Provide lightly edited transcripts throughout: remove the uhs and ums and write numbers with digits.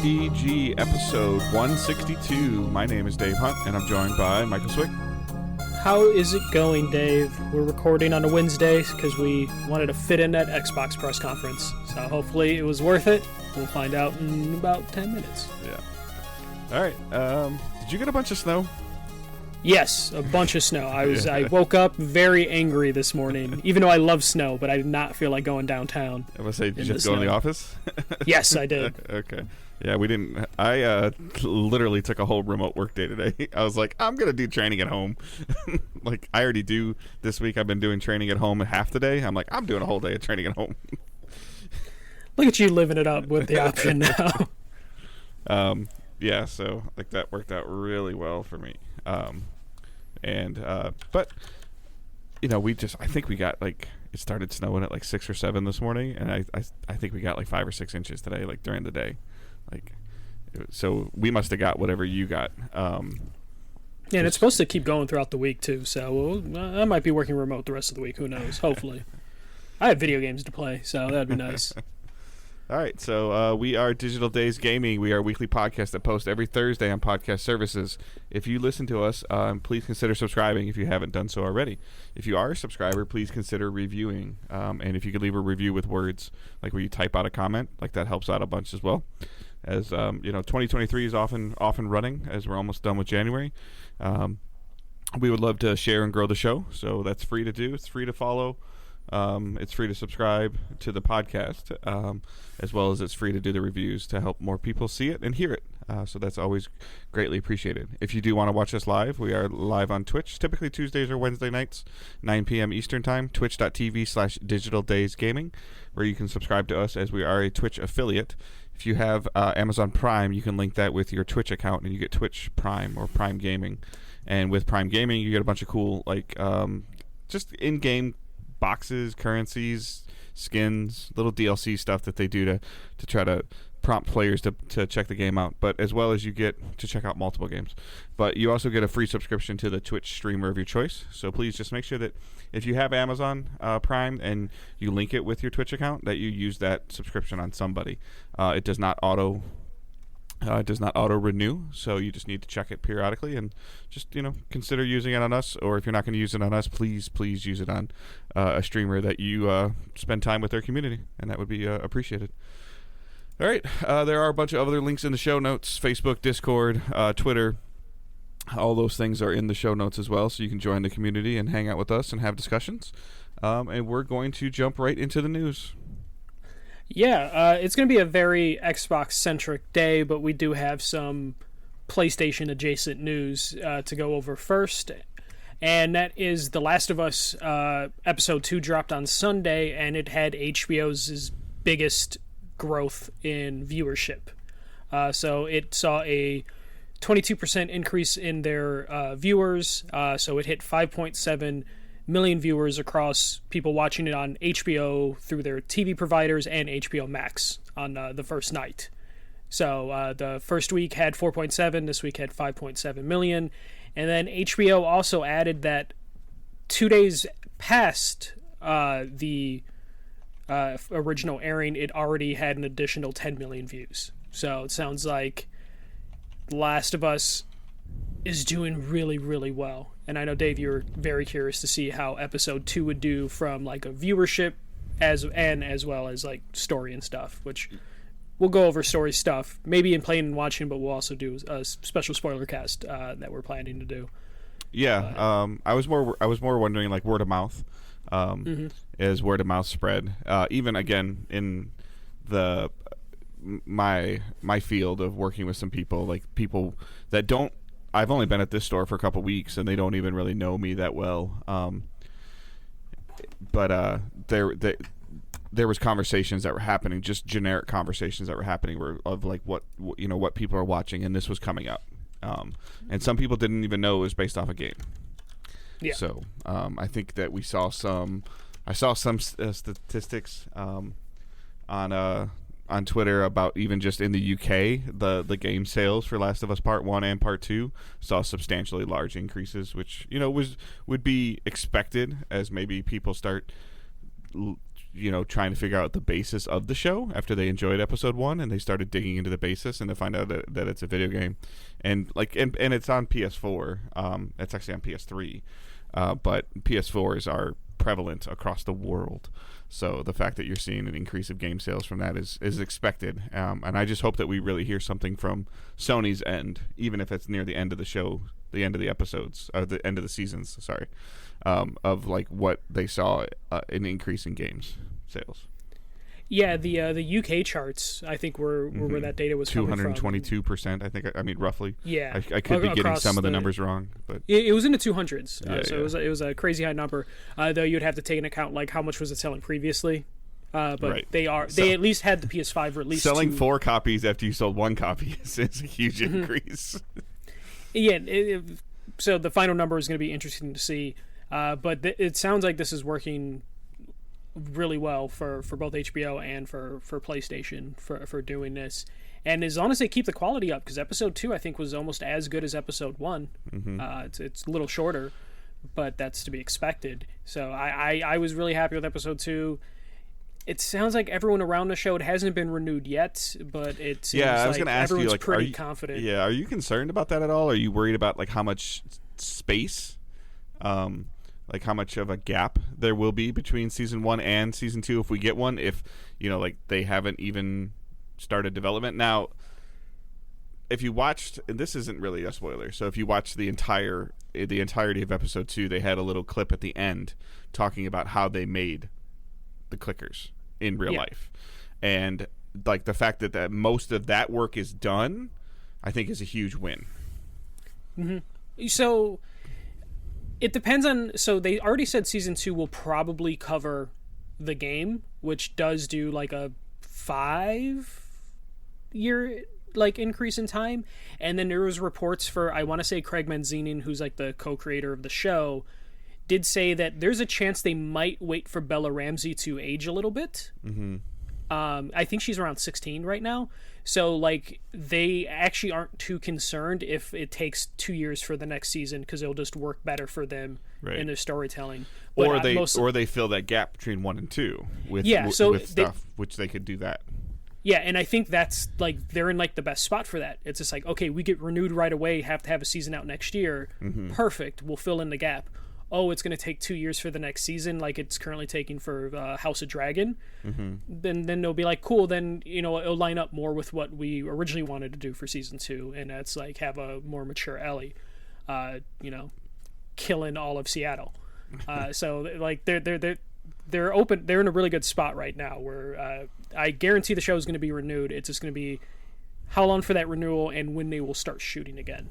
DDG episode 162. My name is Dave Hunt, and I'm joined by Michael Swick. How is it going, Dave? We're recording on a Wednesday because we wanted to fit in that Xbox press conference. So hopefully it was worth it. We'll find out in about 10 minutes. Yeah. All right. Did you get a bunch of snow? Yes, a bunch of snow. I woke up very angry this morning, even though I love snow, but I did not feel like going downtown. I was say, did you just go in the office? Yes, I did. Okay. Yeah, we didn't. I literally took a whole remote work day today. I was like, I'm going to do training at home. Like, I already do this week. I've been doing training at home half the day. I'm like, I'm doing a whole day of training at home. Look at you living it up with the option now. Yeah, so like that worked out really well for me. But you know, I think we got like, it started snowing at like 6 or 7 this morning, and I think we got like 5 or 6 inches today, like during the day. Like, so we must have got whatever you got. Yeah, and it's supposed to keep going throughout the week too, so I might be working remote the rest of the week. Who knows? Hopefully. I have video games to play, so that'd be nice. All right, so we are Digital Days Gaming. We are a weekly podcast that posts every Thursday on podcast services. If you listen to us, please consider subscribing if you haven't done so already. If you are a subscriber, please consider reviewing. And if you could leave a review with words, like where you type out a comment, like that helps out a bunch as well. As you know, 2023 is often running, as we're almost done with January. We would love to share and grow the show, so that's free to do. It's free to follow. It's free to subscribe to the podcast, as well as it's free to do the reviews to help more people see it and hear it. So that's always greatly appreciated. If you do want to watch us live, we are live on Twitch, typically Tuesdays or Wednesday nights, 9 p.m. Eastern Time, twitch.tv/digitaldaysgaming, where you can subscribe to us as we are a Twitch affiliate. If you have Amazon Prime, you can link that with your Twitch account, and you get Twitch Prime or Prime Gaming. And with Prime Gaming, you get a bunch of cool, like, just in-game boxes, currencies, skins, little DLC stuff that they do to try to prompt players to check the game out, but as well as you get to check out multiple games. But you also get a free subscription to the Twitch streamer of your choice, so please just make sure that if you have Amazon Prime and you link it with your Twitch account, that you use that subscription on somebody. It does not auto renew, so you just need to check it periodically and just, you know, consider using it on us. Or if you're not going to use it on us, please use it on a streamer that you spend time with their community, and that would be appreciated. All right, there are a bunch of other links in the show notes: Facebook, Discord, Twitter. All those things are in the show notes as well, so you can join the community and hang out with us and have discussions. And we're going to jump right into the news. Yeah, it's going to be a very Xbox-centric day, but we do have some PlayStation-adjacent news to go over first. And that is The Last of Us Episode 2 dropped on Sunday, and it had HBO's biggest growth in viewership. So it saw a 22% increase in their viewers, so it hit 5.7 million viewers across people watching it on HBO through their TV providers and HBO Max on the first night. So the first week had 4.7, this week had 5.7 million. And then HBO also added that 2 days past the original airing, it already had an additional 10 million views. So it sounds like Last of Us is doing really, really well. And I know, Dave, you're very curious to see how episode 2 would do from like a viewership as well as like story and stuff, which we'll go over story stuff maybe in playing and watching, but we'll also do a special spoiler cast that we're planning to do. Yeah, I was more wondering, like, word of mouth. Is word of mouth spread even again in the my field of working with some people, like people that don't. I've only been at this store for a couple weeks, and they don't even really know me that well. But there was conversations that were happening, just generic conversations that were happening, of like what people are watching, and this was coming up. And some people didn't even know it was based off a game. Yeah. So I think that I saw some statistics on Twitter about even just in the UK, the game sales for Last of Us Part 1 and Part 2 saw substantially large increases, which, you know, would be expected as maybe people start trying to figure out the basis of the show after they enjoyed episode 1 and they started digging into the basis and to find out that it's a video game, and it's on PS4. It's actually on PS3, but PS4s are prevalent across the world. So the fact that you're seeing an increase of game sales from that is expected, and I just hope that we really hear something from Sony's end, even if it's near the end of the show, the end of the episodes, or the end of the seasons. Sorry, of like what they saw an increase in games sales. Yeah, the UK charts, I think, were where that data was coming from. 222%, I think. I mean, roughly. Yeah, I could be getting some of the numbers wrong, but it was in the 200s. It was a crazy high number. Though you'd have to take into account like how much was it selling previously. But right. They at least had the PS5 released. Selling 4 copies after you sold 1 copy is a huge increase. Yeah, so the final number is going to be interesting to see. But it sounds like this is working really well for both HBO and for PlayStation for doing this, and as long as they keep the quality up, because episode 2 I think was almost as good as episode 1. It's a little shorter, but that's to be expected. So I was really happy with episode 2. It sounds like everyone around the show, it hasn't been renewed yet, but it seems I was like going to ask everyone's you, like, pretty confident. Yeah, are you concerned about that at all? Are you worried about like how much space, like how much of a gap there will be between season 1 and season 2 if we get one? If like they haven't even started development now. If you watched, and this isn't really a spoiler, so if you watched the entirety of episode 2, they had a little clip at the end talking about how they made the clickers in real life, and like the fact that most of that work is done, I think is a huge win. So it depends on. So they already said season 2 will probably cover the game, which does do like a 5-year like increase in time, and then there was reports for, I want to say, Craig Mazin, who's like the co-creator of the show, did say that there's a chance they might wait for Bella Ramsey to age a little bit. I think she's around 16 right now, so like they actually aren't too concerned if it takes 2 years for the next season, because it'll just work better for them in their storytelling. But or they fill that gap between 1 and 2 with stuff, which they could do that. Yeah, and I think that's like they're in like the best spot for that. It's just like, okay, we get renewed right away, have to have a season out next year. Perfect, we'll fill in the gap. Oh, it's going to take 2 years for the next season, like it's currently taking for House of Dragon. Then they'll be like, cool, then it'll line up more with what we originally wanted to do for season 2, and that's like have a more mature Ellie, killing all of Seattle. So like they're open. They're in a really good spot right now where I guarantee the show is going to be renewed. It's just going to be how long for that renewal and when they will start shooting again.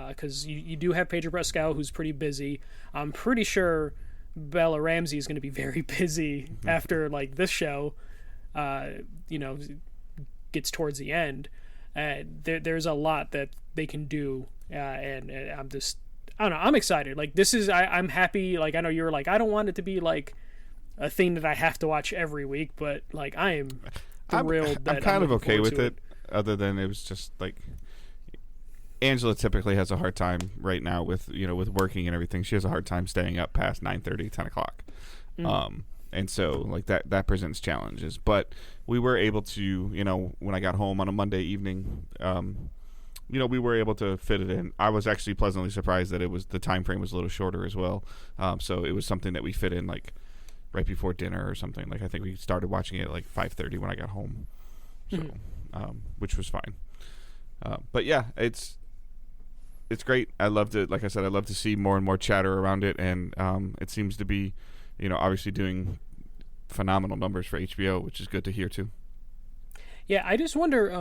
Because you do have Pedro Pascal, who's pretty busy. I'm pretty sure Bella Ramsey is going to be very busy after like this show gets towards the end. There's a lot that they can do, and I don't know, I'm excited. Like this is I'm happy. Like I know you're like, I don't want it to be like a thing that I have to watch every week, but like I am thrilled. I'm kind of okay with it, other than it was just like Angela typically has a hard time right now with with working and everything. She has a hard time staying up past 9:30, 10 o'clock. And so like that presents challenges, but we were able to, when I got home on a Monday evening, we were able to fit it in. I was actually pleasantly surprised that the time frame was a little shorter as well. So it was something that we fit in like right before dinner or something. Like I think we started watching it at like 5:30 when I got home, so which was fine. But yeah, it's great. I loved it. Like I said, I love to see more and more chatter around it, and it seems to be, obviously doing phenomenal numbers for HBO, which is good to hear too. Yeah, I just wonder,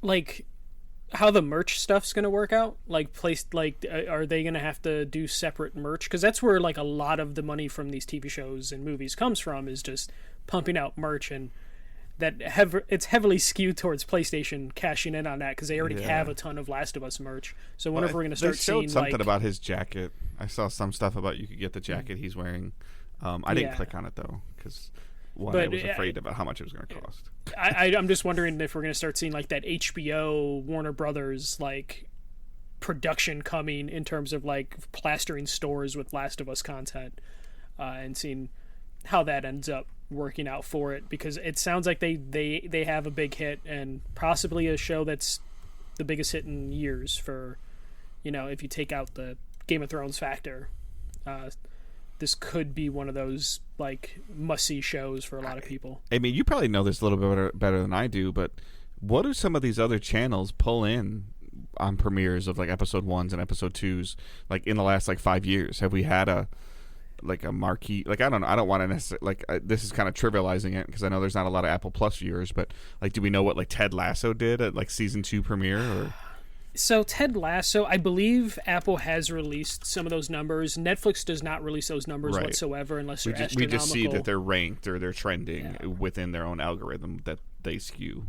like, how the merch stuff's gonna work out. Like, are they gonna have to do separate merch? Because that's where like a lot of the money from these TV shows and movies comes from, is just pumping out merch, and it's heavily skewed towards PlayStation cashing in on that because they already have a ton of Last of Us merch. So whenever we're going to start seeing, they showed something about his jacket. I saw some stuff about you could get the jacket he's wearing. I didn't click on it though because I was afraid about how much it was going to cost. I'm just wondering if we're going to start seeing like that HBO Warner Brothers like production coming in terms of like plastering stores with Last of Us content, and seeing how that ends up working out for it, because it sounds like they have a big hit, and possibly a show that's the biggest hit in years for, if you take out the Game of Thrones factor. This could be one of those like must-see shows for a lot of people. I mean, you probably know this a little bit better than I do, but what do some of these other channels pull in on premieres of like episode 1s and episode 2s like in the last like 5 years? Have we had a marquee, like, I don't know, I don't want to necessarily, like, this is kind of trivializing it because I know there's not a lot of Apple Plus viewers, but like, do we know what like Ted Lasso did at like season 2 premiere? Or so Ted Lasso, I believe Apple has released some of those numbers. Netflix does not release those numbers whatsoever unless they're astronomical. We just see that they're ranked or they're trending within their own algorithm that they skew.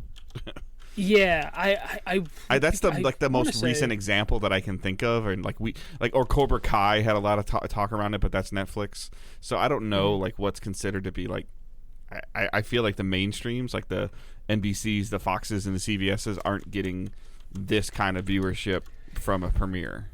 Yeah, I that's the most recent example that I can think of, and or Cobra Kai had a lot of talk around it, but that's Netflix. So I don't know like what's considered to be like. I feel like the mainstreams, like the NBCs, the Foxes, and the CBSs, aren't getting this kind of viewership from a premiere.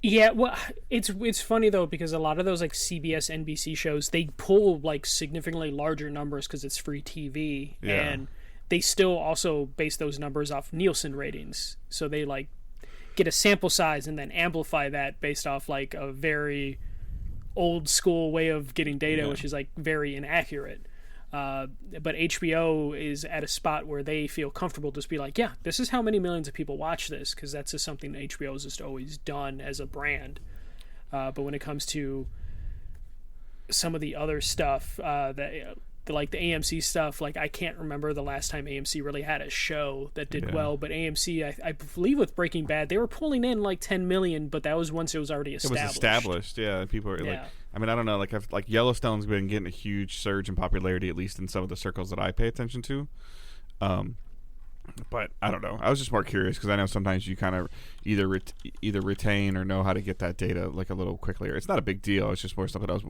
Yeah, well, it's funny though, because a lot of those like CBS, NBC shows, they pull like significantly larger numbers because it's free TV, and they still also base those numbers off Nielsen ratings. So they like get a sample size and then amplify that based off like a very old school way of getting data, which is like very inaccurate. But HBO is at a spot where they feel comfortable just be like, yeah, this is how many millions of people watch this, because that's just something that HBO has just always done as a brand. But when it comes to some of the other stuff, like the AMC stuff, like I can't remember the last time AMC really had a show that did well, but AMC, I believe with Breaking Bad, they were pulling in like 10 million, but that was once it was already established. It was established, yeah. People are like, I mean, I don't know, like Yellowstone's been getting a huge surge in popularity, at least in some of the circles that I pay attention to. But I don't know. I was just more curious because I know sometimes you kind of either retain or know how to get that data like a little quickly. It's not a big deal. It's just more stuff that I was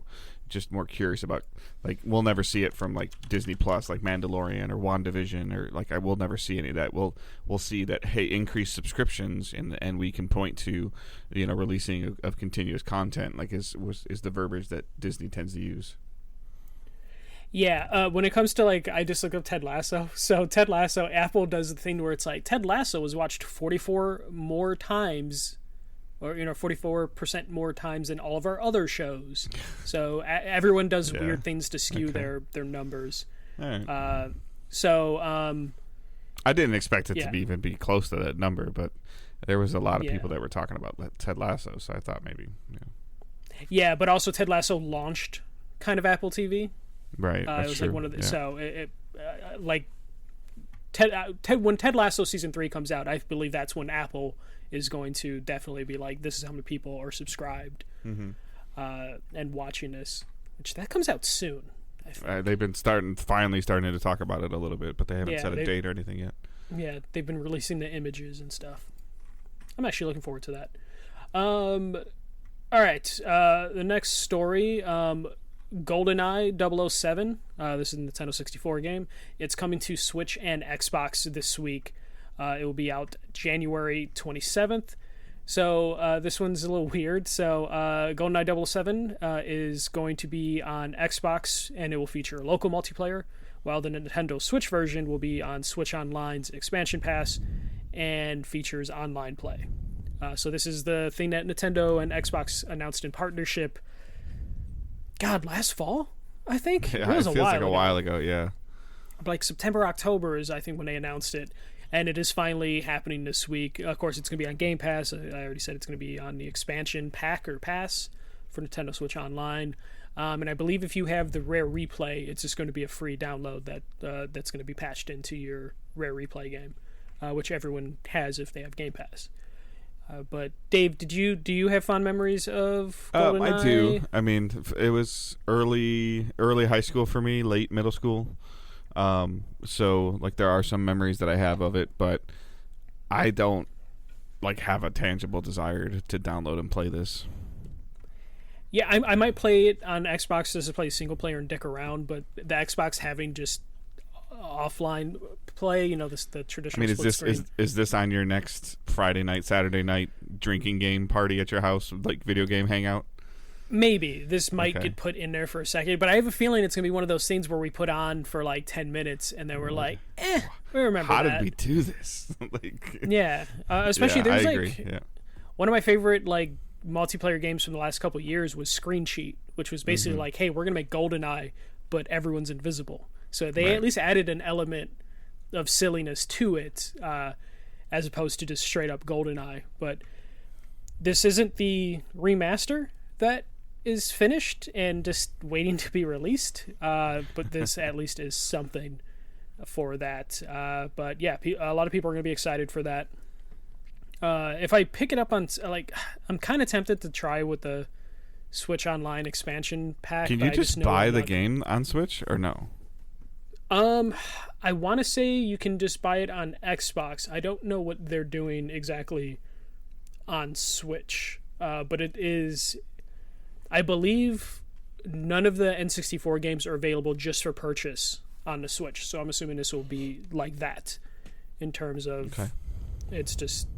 just more curious about. Like we'll never see it from like Disney Plus, like Mandalorian or WandaVision, or like I will never see any of that. We'll see that increased subscriptions and we can point to releasing of continuous content, like is the verbiage that Disney tends to use. Yeah, when it comes to like, I just looked up Ted Lasso. So Ted Lasso, Apple does the thing where it's like Ted Lasso was watched 44 more times, or 44% more times than all of our other shows. So everyone does weird things to skew their numbers. All right. I didn't expect it to even be close to that number, but there was a lot of people that were talking about Ted Lasso, so I thought maybe. Yeah, but also Ted Lasso launched kind of Apple TV. Right, it was true. like one of the so like when Ted Lasso season 3 comes out, I believe that's when Apple is going to definitely be like, this is how many people are subscribed and watching this, which that comes out soon. They've been finally starting to talk about it a little bit, but they haven't set a date or anything yet. Yeah, they've been releasing the images and stuff. I'm actually looking forward to that. All right, the next story. GoldenEye 007. This is a Nintendo 64 game. It's coming to Switch and Xbox this week. It will be out January 27th. So this one's a little weird. So GoldenEye 007 is going to be on Xbox, and it will feature local multiplayer, while the Nintendo Switch version will be on Switch Online's expansion pass and features online play. So this is the thing that Nintendo and Xbox announced in partnership. God, last fall, I think? Yeah, it feels like a while ago, yeah. Like September, October is, I think, when they announced it. And it is finally happening this week. Of course, it's going to be on Game Pass. I already said it's going to be on the expansion pack or pass for Nintendo Switch Online. And I believe if you have the Rare Replay, it's just going to be a free download that's going to be patched into your Rare Replay game, which everyone has if they have Game Pass. But Dave, do you have fond memories of GoldenEye? I do. I mean, it was early high school for me, late middle school. So like there are some memories that I have of it, but I don't like have a tangible desire to download and play this. Yeah, I might play it on Xbox just to play single player and dick around, but the Xbox having just offline play, the traditional. I mean, is this on your next Friday night, Saturday night drinking game party at your house, like video game hangout? Maybe this might Okay. get put in there for a second, but I have a feeling it's gonna be one of those things where we put on for like 10 minutes and then we're like, we remember How that. did we do this? Like, Yeah, especially yeah, there's I like agree. Yeah. one of my favorite like multiplayer games from the last couple of years was Screen Sheet, which was basically like, hey, we're gonna make GoldenEye, but everyone's invisible. So they Right. at least added an element of silliness to it, as opposed to just straight up GoldenEye. But this isn't the remaster that is finished and just waiting to be released. But this at least is something for that. But yeah, a lot of people are going to be excited for that. If I pick it up on, like, I'm kind of tempted to try with the Switch Online expansion pack. Can but you I just know buy I'm the not- game on Switch or no? I want to say you can just buy it on Xbox. I don't know what they're doing exactly on Switch, but it is, I believe, none of the N64 games are available just for purchase on the Switch. So I'm assuming this will be like that in terms of it's just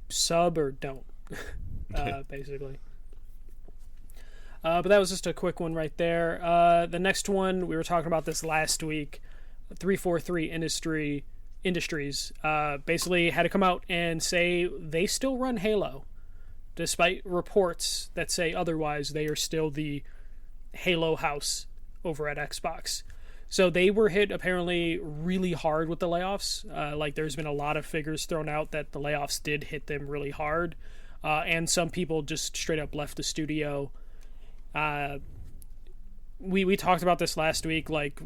sub or don't, basically. But that was just a quick one right there. The next one, we were talking about this last week. 343 Industries basically had to come out and say they still run Halo. Despite reports that say otherwise, they are still the Halo house over at Xbox. So they were hit apparently really hard with the layoffs. Like there's been a lot of figures thrown out that the layoffs did hit them really hard. And some people just straight up left the studio. We talked about this last week. Like,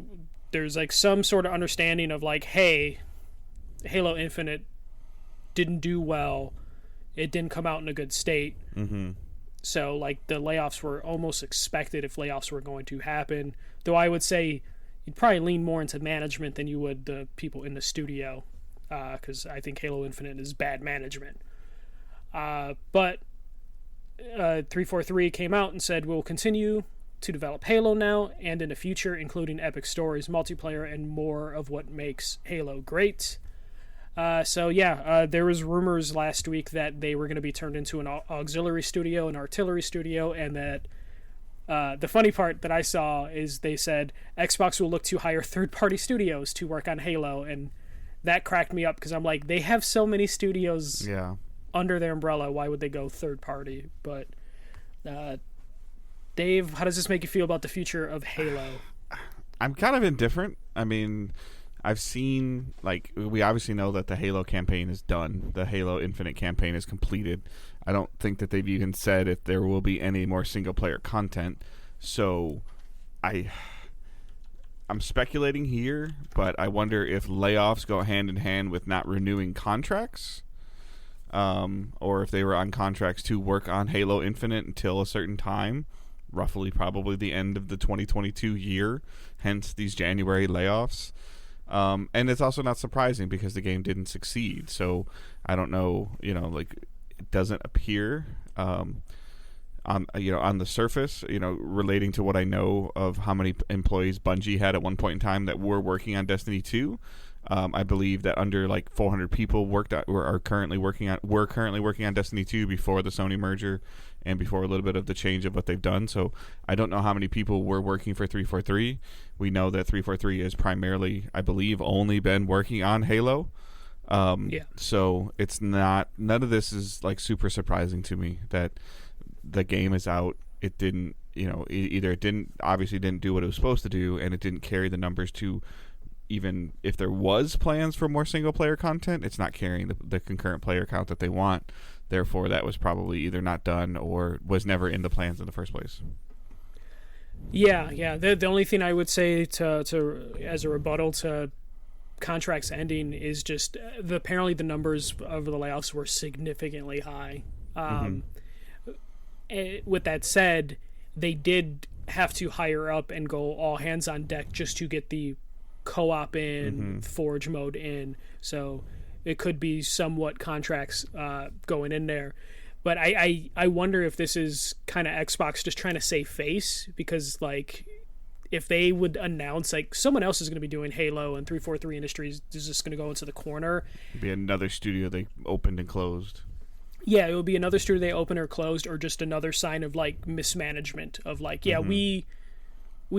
there's like some sort of understanding of like, hey, Halo Infinite didn't do well. It didn't come out in a good state. Mm-hmm. So like the layoffs were almost expected if layoffs were going to happen. Though I would say you'd probably lean more into management than you would the people in the studio, because I think Halo Infinite is bad management. But 343 came out and said we'll continue to develop Halo now and in the future, including epic stories, multiplayer, and more of what makes Halo great. There was rumors last week that they were going to be turned into an auxiliary studio, an artillery studio, and that the funny part that I saw is they said Xbox will look to hire third-party studios to work on Halo, and that cracked me up because I'm like, they have so many studios under their umbrella. Why would they go third-party? But Dave, how does this make you feel about the future of Halo? I'm kind of indifferent. I mean, I've seen, like, we obviously know that the Halo campaign is done. The Halo Infinite campaign is completed. I don't think that they've even said if there will be any more single-player content. So, I'm speculating here, but I wonder if layoffs go hand in hand with not renewing contracts, or if they were on contracts to work on Halo Infinite until a certain time, roughly probably the end of the 2022 year, hence these January layoffs. And it's also not surprising because the game didn't succeed. So I don't know, like, it doesn't appear on the surface, relating to what I know of how many employees Bungie had at one point in time that were working on Destiny 2. I believe that under like 400 people were currently working on Destiny 2 before the Sony merger and before a little bit of the change of what they've done. So I don't know how many people were working for 343. We know that 343 is primarily, I believe, only been working on Halo. So it's none of this is like super surprising to me that the game is out. It didn't, either it didn't do what it was supposed to do, and it didn't carry the numbers to, even if there was plans for more single player content, it's not carrying the concurrent player count that they want. Therefore, that was probably either not done or was never in the plans in the first place. Yeah. The only thing I would say to as a rebuttal to contracts ending is just apparently the numbers of the layoffs were significantly high. With that said, they did have to hire up and go all hands on deck just to get the co-op in, Forge mode in. So it could be somewhat contracts going in there. But I wonder if this is kind of Xbox just trying to save face, because like if they would announce like someone else is going to be doing Halo and 343 Industries is just going to go into the corner. It'd be another studio they opened and closed. Yeah, it would be another studio they open or closed, or just another sign of like mismanagement of like, yeah, we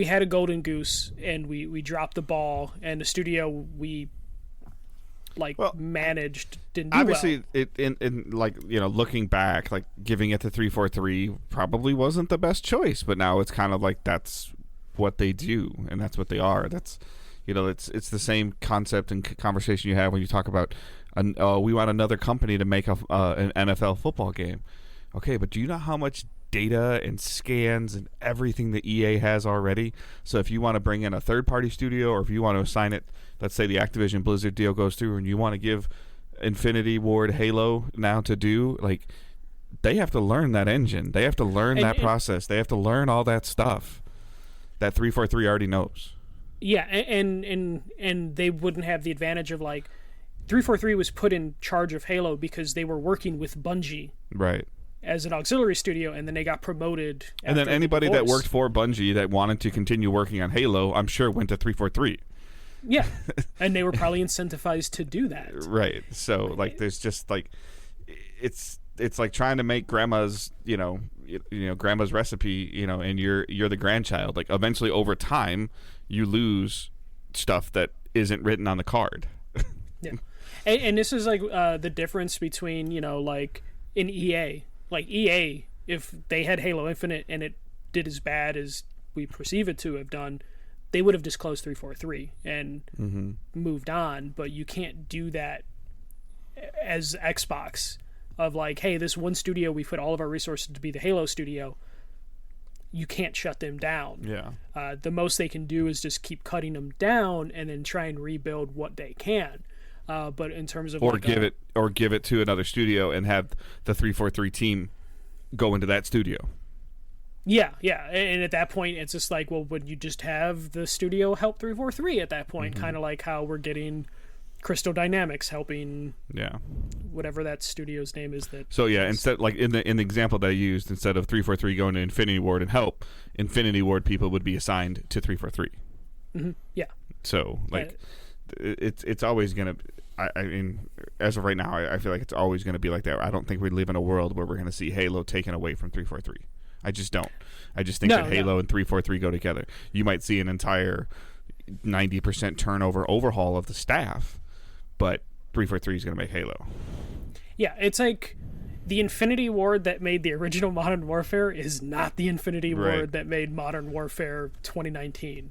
had a golden goose and we dropped the ball, and the studio we managed didn't do obviously well. it in like, you know, looking back, like giving it to 343 probably wasn't the best choice, but now it's kind of like that's what they do and that's what they are. That's, you know, it's the same concept and conversation you have when you talk about we want another company to make an NFL football game. Okay, but do you know how much data and scans and everything that EA has already? So if you want to bring in a third-party studio, or if you want to assign it, let's say the Activision Blizzard deal goes through, and you want to give Infinity Ward Halo now to do, like, they have to learn that engine. They have to learn that process. They have to learn all that stuff that 343 already knows. Yeah, and they wouldn't have the advantage of like 343 was put in charge of Halo because they were working with Bungie. Right. As an auxiliary studio, and then they got promoted. And then anybody that worked for Bungie that wanted to continue working on Halo, I'm sure went to 343. Yeah, and they were probably incentivized to do that. Right. So, like, there's just, like, it's like trying to make grandma's, you know, grandma's recipe, you know, and you're the grandchild. Like, eventually, over time, you lose stuff that isn't written on the card. Yeah. And this is, like, the difference between, you know, like, in EA. Like EA, if they had Halo Infinite and it did as bad as we perceive it to have done, they would have disclosed 343 and moved on. But you can't do that as Xbox of like, hey, this one studio, we put all of our resources to be the Halo studio. You can't shut them down. Yeah. The most they can do is just keep cutting them down and then try and rebuild what they can. But in terms of give it to another studio and have the 343 team go into that studio. Yeah, and at that point it's just like, well, would you just have the studio help 343 at that point? Kind of like how we're getting Crystal Dynamics helping. Yeah. Whatever that studio's name is. So yeah, instead, like in the example that I used, instead of 343 going to Infinity Ward and help, Infinity Ward people would be assigned to 343. Yeah. So like. It's always gonna. I mean, as of right now, I feel like it's always gonna be like that. I don't think we live in a world where we're gonna see Halo taken away from 343. I just don't. I just think that Halo and 343 go together. You might see an entire 90% turnover overhaul of the staff, but 343 is gonna make Halo. Yeah, it's like the Infinity Ward that made the original Modern Warfare is not the Infinity Ward that made Modern Warfare 2019.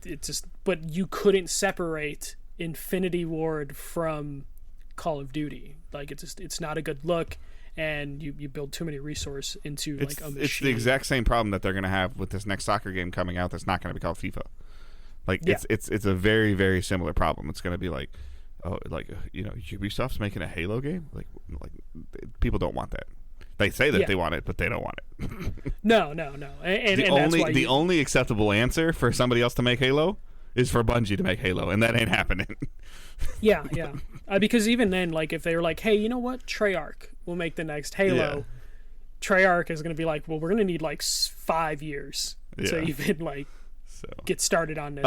It's just, but you couldn't separate Infinity Ward from Call of Duty. Like it's not a good look, and you build too many resources into like a machine. It's the exact same problem that they're going to have with this next soccer game coming out. That's not going to be called FIFA. Like it's a very, very similar problem. It's going to be like, oh, like, you know, Ubisoft's making a Halo game. Like people don't want that. They say that they want it, but they don't want it. No. And the only acceptable answer for somebody else to make Halo is for Bungie to make Halo, and that ain't happening. Yeah. Because even then, like, if they were like, hey, you know what? Treyarch will make the next Halo. Yeah. Treyarch is going to be like, well, we're going to need like 5 years to even get started on this.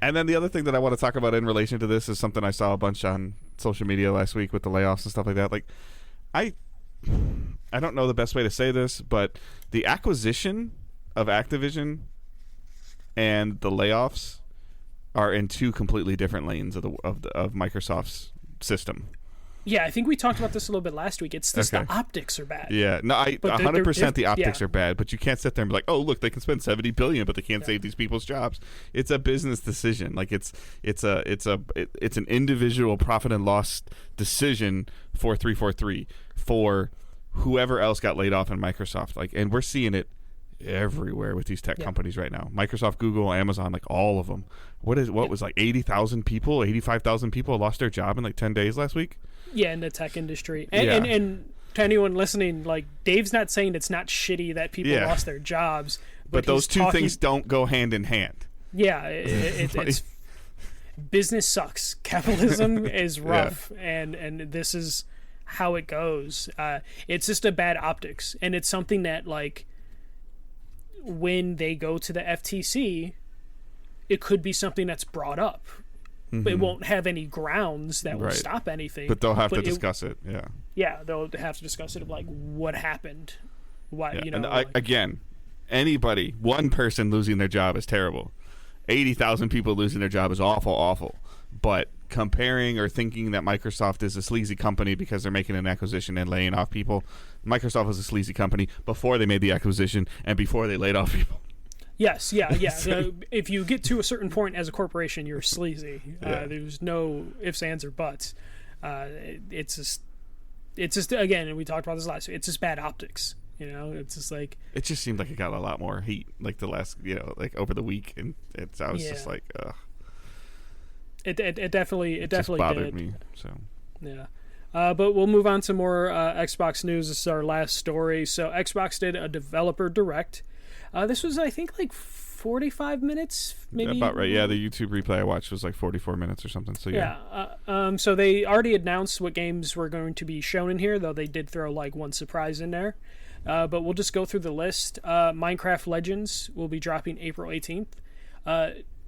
And then the other thing that I want to talk about in relation to this is something I saw a bunch on social media last week with the layoffs and stuff like that. Like, I don't know the best way to say this, but the acquisition of Activision and the layoffs are in two completely different lanes of Microsoft's system. Yeah, I think we talked about this a little bit last week. It's just the optics are bad. Yeah, no, 100% the optics are bad, but you can't sit there and be like, oh, look, they can spend $70 billion, but they can't save these people's jobs. It's a business decision. Like it's an individual profit and loss decision for 343 for whoever else got laid off in Microsoft. Like, and we're seeing it everywhere with these tech companies right now. Microsoft, Google, Amazon, like all of them. What was like 80,000 people, 85,000 people lost their job in like 10 days last week? Yeah, in the tech industry. And to anyone listening, like, Dave's not saying it's not shitty that people lost their jobs. But those two things don't go hand in hand. Yeah, it's business sucks. Capitalism is rough, and this is how it goes. It's just a bad optics, and it's something that, like, when they go to the FTC, it could be something that's brought up. it won't have any grounds that will Right. stop anything. But they'll have to But discuss it. Yeah. Yeah, they'll have to discuss it of like what happened. Why, Yeah. you know? And like- again, anybody, one person losing their job is terrible. 80,000 people losing their job is awful, awful. But comparing or thinking that Microsoft is a sleazy company because they're making an acquisition and laying off people, Microsoft was a sleazy company before they made the acquisition and before they laid off people. Yes, yeah. So if you get to a certain point as a corporation, you're sleazy. Yeah. There's no ifs, ands, or buts. It's just again, and we talked about this last week. It's just bad optics. You know, it's just like It just seemed like it got a lot more heat, like the last, like over the week, and I was just like, ugh. it definitely Just bothered did. me. So Yeah. But we'll move on to more Xbox news. This is our last story. So Xbox did a developer direct. This was, I think, like 45 minutes, maybe. about right. Yeah, the YouTube replay I watched was like 44 minutes or something. So yeah. So they already announced what games were going to be shown in here, though they did throw like one surprise in there. But we'll just go through the list. Minecraft Legends will be dropping April 18th.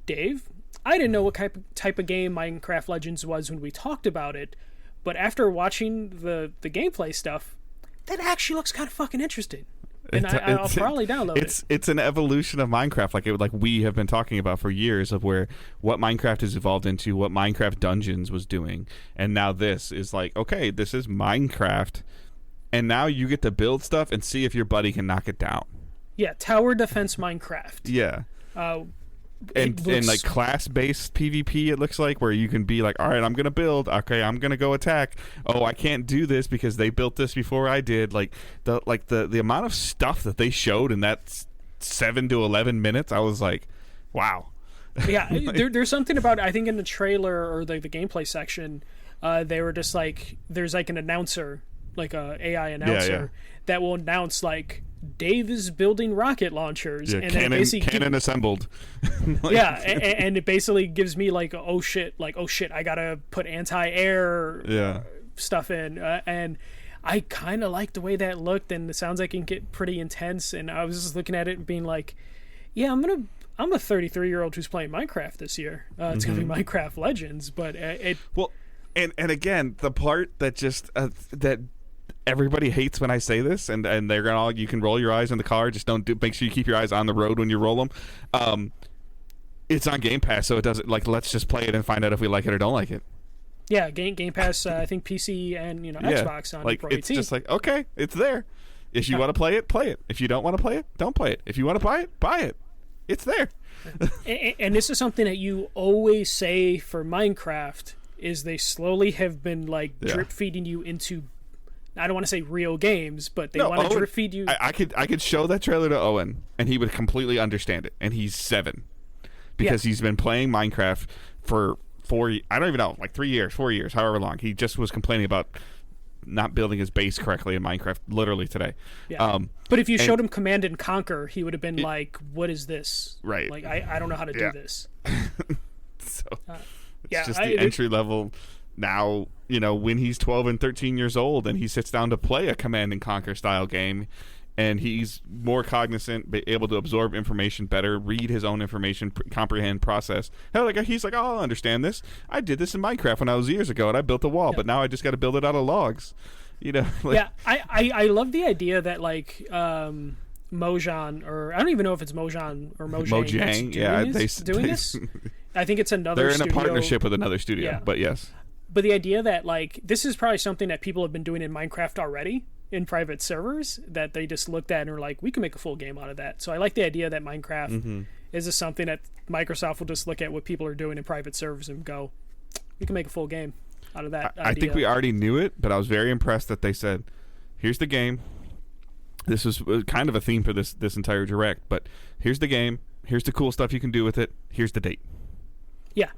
Dave, I didn't know what type of game Minecraft Legends was when we talked about it, but after watching the gameplay stuff, that actually looks kind of fucking interesting. And I'll probably download it. It's an evolution of Minecraft, like we have been talking about for years, of where what Minecraft has evolved into, what Minecraft Dungeons was doing, and now this is like, okay, this is Minecraft, and now you get to build stuff and see if your buddy can knock it down. Yeah, tower defense Minecraft. Yeah. And like class-based PvP, it looks like, where you can be like, all right, I'm gonna build. Okay, I'm gonna go attack. Oh, I can't do this because they built this before I did. Like the amount of stuff that they showed in that 7 to 11 minutes, I was like, wow. Yeah, there's something about, I think in the trailer or the gameplay section, they were just like, there's like an announcer, like a AI announcer that will announce like, Dave is building rocket launchers. Yeah, and cannon assembled. And it basically gives me like, oh shit, I gotta put anti-air stuff in. And I kind of like the way that looked, and it sounds like it can get pretty intense. And I was just looking at it and being like, yeah, I'm a 33-year-old who's playing Minecraft this year. It's gonna be Minecraft Legends, but and again, the part that just that everybody hates when I say this, and they're gonna you can roll your eyes in the car, just make sure you keep your eyes on the road when you roll them. It's on Game Pass, so it doesn't, like, let's just play it and find out if we like it or don't like it. Yeah, Game Pass, I think PC and Xbox on April 18th. It's just like, okay, it's there. If you want to play it, play it. If you don't want to play it, don't play it. If you want to buy it, buy it. It's there. And this is something that you always say for Minecraft, is they slowly have been like drip feeding you into, I don't want to say real games, but they want to drip feed you. I could show that trailer to Owen, and he would completely understand it. And he's 7 because he's been playing Minecraft for 4. I don't even know, like 3 years, 4 years, however long. He just was complaining about not building his base correctly in Minecraft literally today. Yeah. But if you showed him Command and Conquer, he would have been like, "What is this? Right? Like I don't know how to do this." So it's just the entry level. Now, when he's 12 and 13 years old and he sits down to play a Command and Conquer style game, and he's more cognizant, able to absorb information better, read his own information, comprehend, process. Hell, he's like, oh, I'll understand this. I did this in Minecraft when I was years ago, and I built a wall, but now I just got to build it out of logs. I love the idea that like Mojang, or I don't even know if it's Mojang or Mojang. Doing this. I think it's another. They're in studio. a partnership with another studio, but yes. But the idea that like this is probably something that people have been doing in Minecraft already in private servers, that they just looked at and were like, we can make a full game out of that. So I like the idea that Minecraft is just something that Microsoft will just look at what people are doing in private servers and go, we can make a full game out of that. I think we already knew it, but I was very impressed that they said, here's the game. This was kind of a theme for this entire direct, but here's the game. Here's the cool stuff you can do with it. Here's the date. Yeah.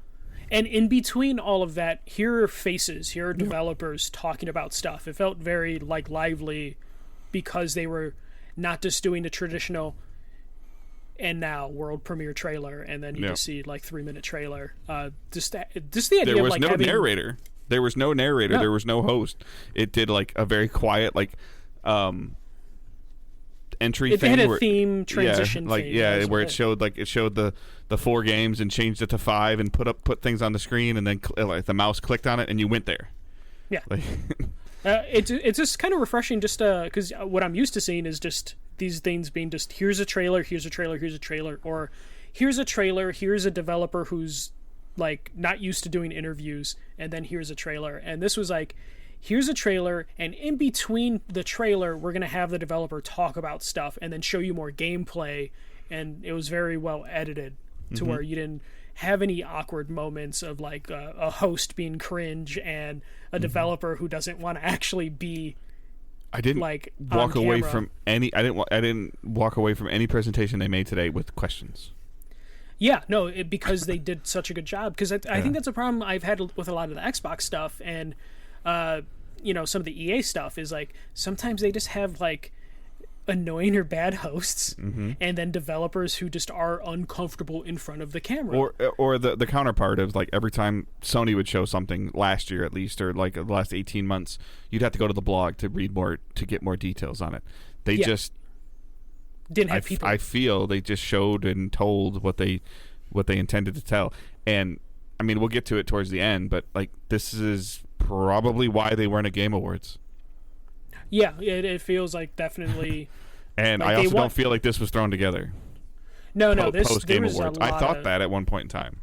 And in between all of that, here are faces, here are developers talking about stuff. It felt very like lively because they were not just doing the traditional and now world premiere trailer, and then you just see like 3-minute trailer. Just the idea there was of like no narrator. There was no narrator. No. There was no host. It did like a very quiet, like, and entry They thing. had a where, theme transition. like theme, where it showed the 4 games and changed it to 5 and put things on the screen, and then like the mouse clicked on it and you went there. Yeah. Like, it's just kind of refreshing, just because what I'm used to seeing is just these things being just here's a trailer, here's a trailer, here's a trailer, or here's a trailer, here's a developer who's like not used to doing interviews, and then here's a trailer. And this was like, here's a trailer, and in between the trailer we're gonna have the developer talk about stuff and then show you more gameplay, and it was very well edited to where you didn't have any awkward moments of like a host being cringe and a developer who doesn't want to actually be. I didn't like walk away from any. I didn't walk away from any presentation they made today with questions. Yeah, no, because they did such a good job. Because I think that's a problem I've had with a lot of the Xbox stuff, and some of the EA stuff is like sometimes they just have like annoying or bad hosts, and then developers who just are uncomfortable in front of the camera. Or the counterpart of like every time Sony would show something last year at least, or like the last 18 months, you'd have to go to the blog to read more to get more details on it. They just didn't have people. I feel they just showed and told what they intended to tell. And I mean, we'll get to it towards the end, but like this is probably why they weren't at Game Awards. Yeah, it feels like definitely. And like I also don't feel like this was thrown together. No, post Game Awards. I thought of that at one point in time.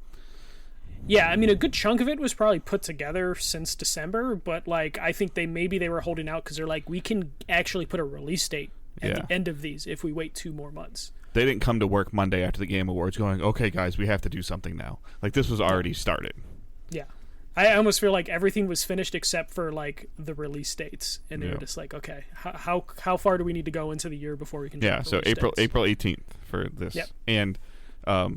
Yeah, I mean, a good chunk of it was probably put together since December, but like I think they were holding out because they're like, we can actually put a release date at the end of these if we wait 2 more months. They didn't come to work Monday after the Game Awards going, okay, guys, we have to do something now. Like, this was already started. Yeah. I almost feel like everything was finished except for like the release dates, and they were just like, okay, how far do we need to go into the year before we can? So April 18th for this, and a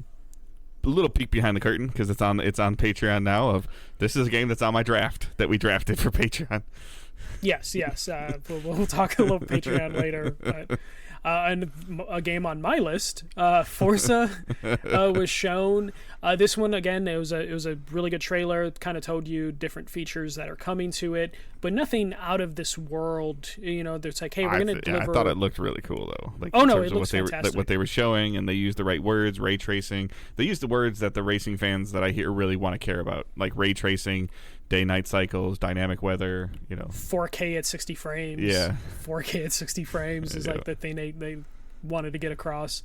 little peek behind the curtain because it's on Patreon now. Of this is a game that's on my draft that we drafted for Patreon. Yes. We'll talk a little Patreon later. But, and a game on my list, Forza, was shown. This one again, it was a really good trailer. Kind of told you different features that are coming to it, but nothing out of this world. There's like, hey, we're going to deliver. I thought it looked really cool though. Like, it looks fantastic. What they were showing, and they used the right words, ray tracing. They used the words that the racing fans that I hear really want to care about, like ray tracing, day-night cycles, dynamic weather, 4K at 60 frames. Yeah. 4K at 60 frames is like the thing they wanted to get across.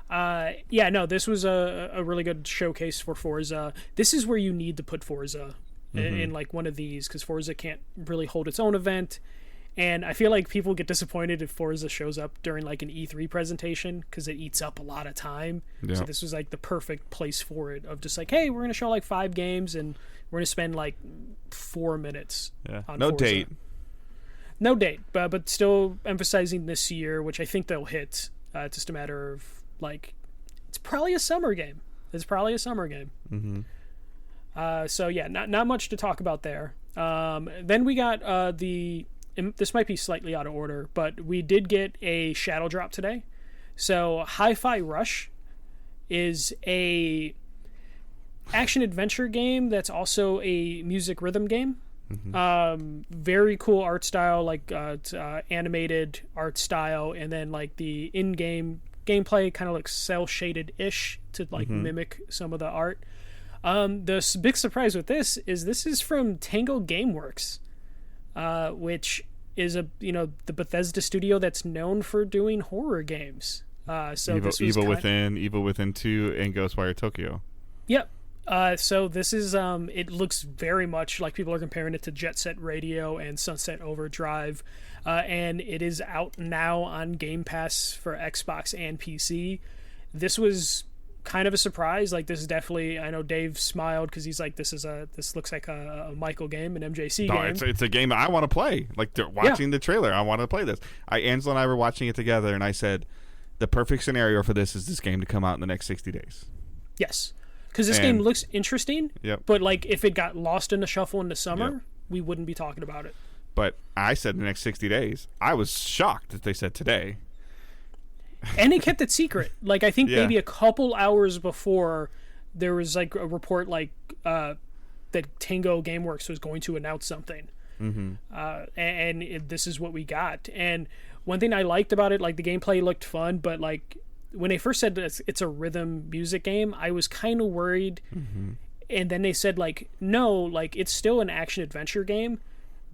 This was a really good showcase for Forza. This is where you need to put Forza in like one of these, because Forza can't really hold its own event. And I feel like people get disappointed if Forza shows up during like an E3 presentation because it eats up a lot of time. Yeah. So this was like the perfect place for it, of just like, hey, we're going to show like 5 games and we're going to spend like 4 minutes on no Forza. date. No date, but still emphasizing this year, which I think they'll hit. It's just a matter of like, it's probably a summer game. Mm-hmm. Not much to talk about there. Then we got this might be slightly out of order, but we did get a shadow drop today. So Hi-Fi Rush is a action adventure game that's also a music rhythm game. Very cool art style, like it's, animated art style, and then like the in-game gameplay kind of looks cel shaded ish to like mimic some of the art. The big surprise with this is from Tango Gameworks, which is the Bethesda studio that's known for doing horror games. Evil Within 2, and Ghostwire Tokyo. Yep. So this is it looks very much like people are comparing it to Jet Set Radio and Sunset Overdrive, and it is out now on Game Pass for Xbox and PC. This was kind of a surprise. Like, this is definitely, I know Dave smiled because he's like, this looks like a Michael game, an MJC game. It's a game I want to play. Like, watching the trailer, I want to play this. Angela and I were watching it together, and I said, the perfect scenario for this is this game to come out in the next 60 days. Yes. Because this game looks interesting, but like if it got lost in the shuffle in the summer, we wouldn't be talking about it. But I said the next 60 days. I was shocked that they said today. And they kept it secret. Like, I think maybe a couple hours before, there was like a report like that Tango Gameworks was going to announce something. This is what we got. And one thing I liked about it, like the gameplay looked fun, but like when they first said it's a rhythm music game, I was kind of worried. And then they said like, no, like it's still an action adventure game,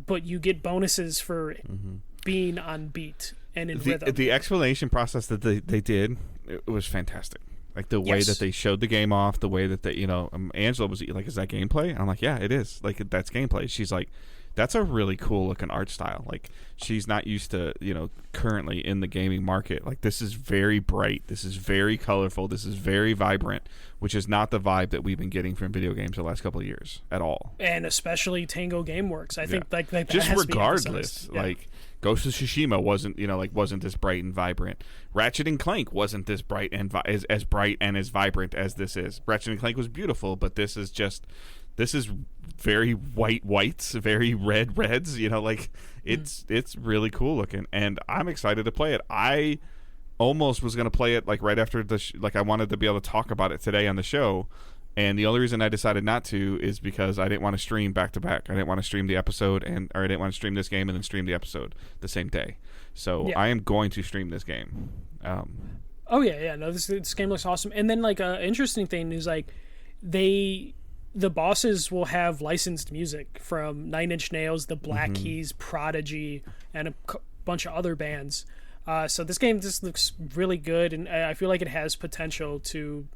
but you get bonuses for being on beat and in rhythm. The explanation process that they did, it was fantastic. Like the way that they showed the game off, the way that they, Angela was like, "Is that gameplay?" And I'm like, "Yeah, it is. Like that's gameplay." She's like, "That's a really cool looking art style." Like she's not used to, currently in the gaming market. Like this is very bright. This is very colorful. This is very vibrant, which is not the vibe that we've been getting from video games the last couple of years at all. And especially Tango Gameworks. I think like that just has regardless, to be like Ghost of Tsushima wasn't this bright and vibrant. Ratchet and Clank wasn't this bright and as bright and as vibrant as this is. Ratchet and Clank was beautiful, but this is very whites, very reds. It's really cool looking, and I'm excited to play it. I almost was going to play it like right after I wanted to be able to talk about it today on the show. And the only reason I decided not to is because I didn't want to stream back to back. I didn't want to stream the episode or I didn't want to stream this game and then stream the episode the same day. So I am going to stream this game. No, this game looks awesome. And then like an interesting thing is like the bosses will have licensed music from Nine Inch Nails, the Black Keys, Prodigy, and a bunch of other bands. So this game just looks really good, and I feel like it has potential to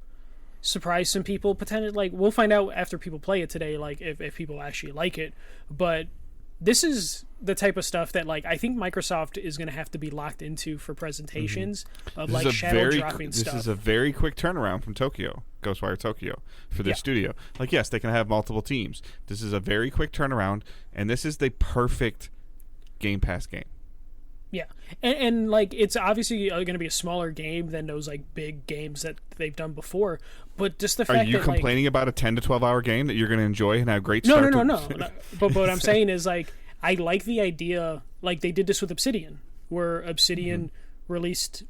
surprise some people. Potentially, like we'll find out after people play it today, like if people actually like it. But this is the type of stuff that like I think Microsoft is going to have to be locked into for presentations of like shadow dropping stuff. This is a very quick turnaround from Ghostwire Tokyo for their studio. Like yes, they can have multiple teams. This is a very quick turnaround, and this is the perfect Game Pass game. Yeah, and like it's obviously going to be a smaller game than those like big games that they've done before. But just the fact that are you complaining about a 10 to 12 hour game that you're going to enjoy and have great start? No. But what I'm saying is like I like the idea. Like they did this with Obsidian, where Obsidian released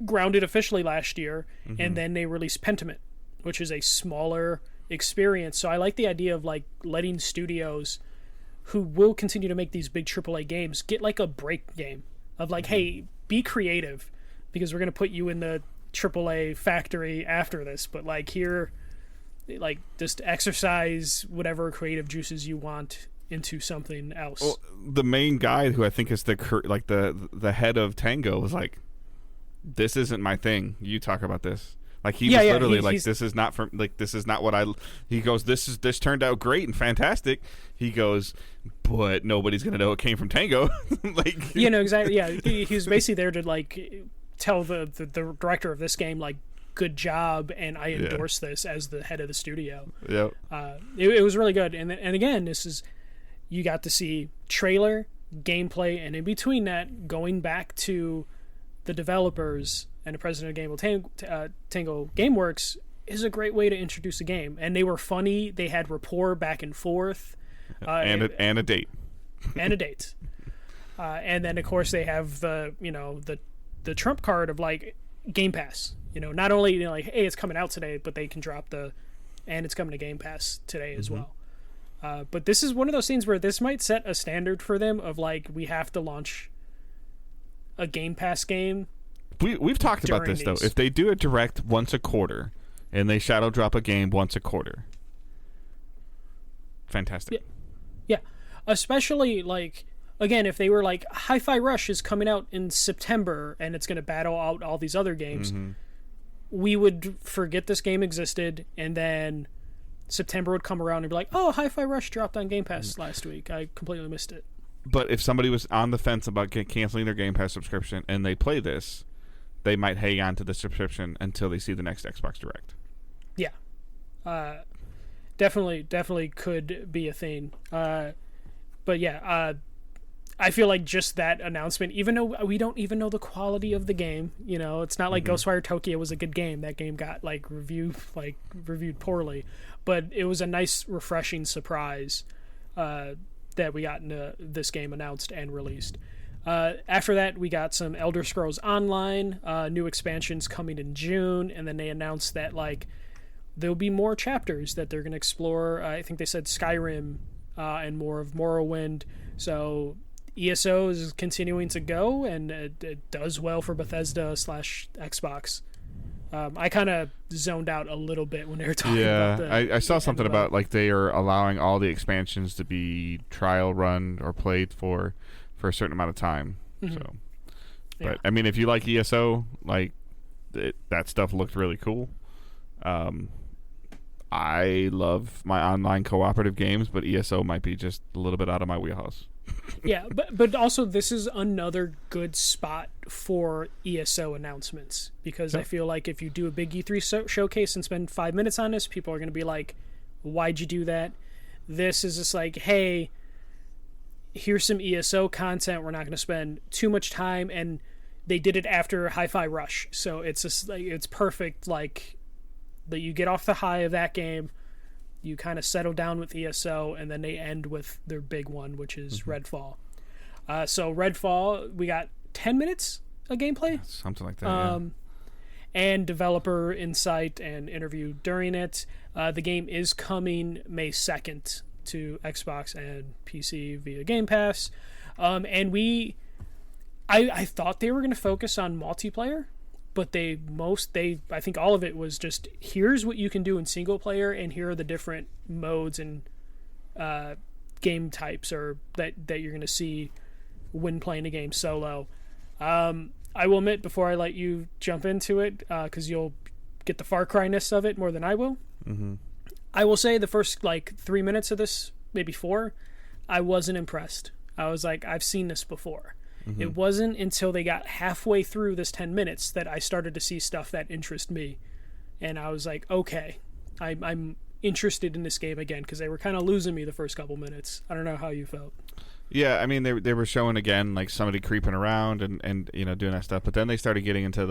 Grounded officially last year, and then they released Pentiment, which is a smaller experience. So I like the idea of like letting studios who will continue to make these big AAA games get like a break game of like, hey, be creative because we're going to put you in the AAA factory after this, but like here, like just exercise whatever creative juices you want into something else. Well, the main guy who I think is the head of Tango was like, this isn't my thing. You talk about this. Like he was literally like, this is not what I. He goes, this turned out great and fantastic. He goes, but nobody's gonna know it came from Tango. Like exactly. Yeah, he was basically there to like tell the director of this game like, good job, and I endorse this as the head of the studio. Yep. It was really good, and again, this is you got to see trailer, gameplay, and in between that, going back to the developers and the president of Tango Gameworks is a great way to introduce a game. And they were funny. They had rapport back and forth. And a date. And a date. And then, of course, they have the trump card of, like, Game Pass. Not only, like, hey, it's coming out today, but they can drop and it's coming to Game Pass today as well. But this is one of those things where this might set a standard for them of, like, we have to launch a Game Pass game. We've talked about this though. If they do a direct once a quarter and they shadow drop a game once a quarter, fantastic. Yeah. Especially like again, if they were like Hi-Fi Rush is coming out in September and it's going to battle out all these other games, we would forget this game existed, and then September would come around and be like, "Oh, Hi-Fi Rush dropped on Game Pass last week. I completely missed it." But if somebody was on the fence about canceling their Game Pass subscription and they play this, they might hang on to the subscription until they see the next Xbox Direct. Yeah. Definitely could be a thing. But yeah, I feel like just that announcement, even though we don't even know the quality of the game, it's not like Ghostwire Tokyo was a good game. That game got reviewed poorly, but it was a nice, refreshing surprise that we got into this game announced and released. After that, we got some Elder Scrolls Online, new expansions coming in June, and then they announced that there'll be more chapters that they're going to explore. I think they said Skyrim and more of Morrowind. So ESO is continuing to go, and it does well for Bethesda / Xbox. I kind of zoned out a little bit when they were talking about I saw something about like they are allowing all the expansions to be trial run or played for a certain amount of time. Mm-hmm. So, but I mean, if you like ESO, like that stuff looked really cool. I love my online cooperative games, but ESO might be just a little bit out of my wheelhouse. Yeah, but also this is another good spot for ESO announcements, because I feel like if you do a big E3 showcase and spend 5 minutes on this, people are going to be like, why'd you do that? This is just like, hey, here's some ESO content. We're not going to spend too much time, and they did it after Hi-Fi Rush, so it's just like, it's perfect. Like, that you get off the high of that game, you kind of settle down with ESO, and then they end with their big one, which is Redfall. So Redfall, we got 10 minutes of gameplay, something like that. And developer insight and interview during it. The game is coming May 2nd to Xbox and PC via Game Pass. And I thought they were going to focus on multiplayer, but I think all of it was just, here's what you can do in single player, and here are the different modes and game types that you're going to see when playing a game solo. I will admit, before I let you jump into it, because you'll get the Far Cry-ness of it more than I will, I will say the first 3 minutes of this, maybe 4, I wasn't impressed. I was like, I've seen this before. It wasn't until they got halfway through this 10 minutes that I started to see stuff that interested me. And I was like, okay, I'm interested in this game again, because they were kind of losing me the first couple minutes. I don't know how you felt. Yeah, I mean, they were showing again like somebody creeping around and doing that stuff, but then they started getting into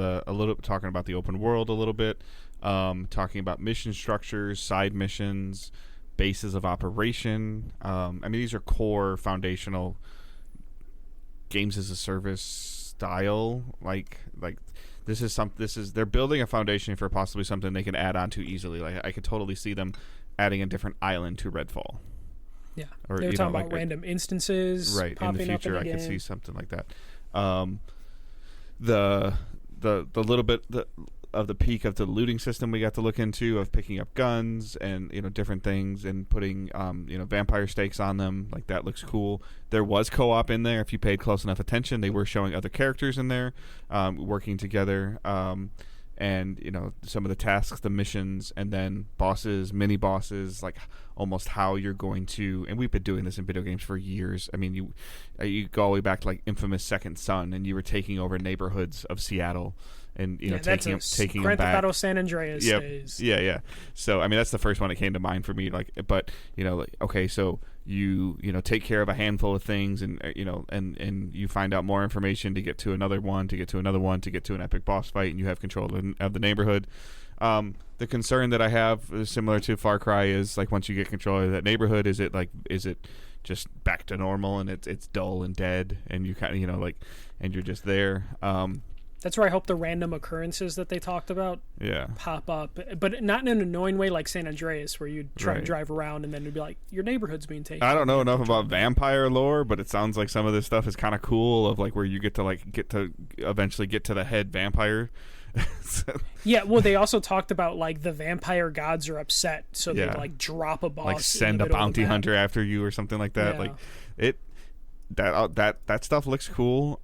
talking about the open world a little bit, talking about mission structures, side missions, bases of operation. I mean, these are core foundational games as a service style. Like they're building a foundation for possibly something they can add on to easily. Like, I could totally see them adding a different island to Redfall. Yeah, or, they were talking about random instances, right? In the future, I could see something like that. The little bit of the peak of the looting system we got to look into, of picking up guns and different things and putting vampire stakes on them, like that looks cool. There was co-op in there if you paid close enough attention. They were showing other characters in there working together, and some of the tasks, the missions, and then bosses, mini bosses, like almost how you're going to. And we've been doing this in video games for years. I mean, you go all the way back to like infamous Second Son, and you were taking over neighborhoods of Seattle. And taking them back. Grand San Andreas days. Yeah. So I mean, that's the first one that came to mind for me. But okay, so you take care of a handful of things, and and you find out more information to get to another one, to get to another one, to get to an epic boss fight, and you have control of the neighborhood. The concern that I have is similar to Far Cry is, like, once you get control of that neighborhood, is it just back to normal and it's dull and dead, and you kind of and you're just there. That's where I hope the random occurrences that they talked about pop up, but not in an annoying way like San Andreas, where you'd try to drive around and then it'd be like, your neighborhood's being taken. I don't know enough about vampire lore, but it sounds like some of this stuff is kind of cool, of like where you get to eventually get to the head vampire. Yeah, well, they also talked about like the vampire gods are upset, so they drop a boss, like send a bounty hunter after you or something like that. That stuff looks cool.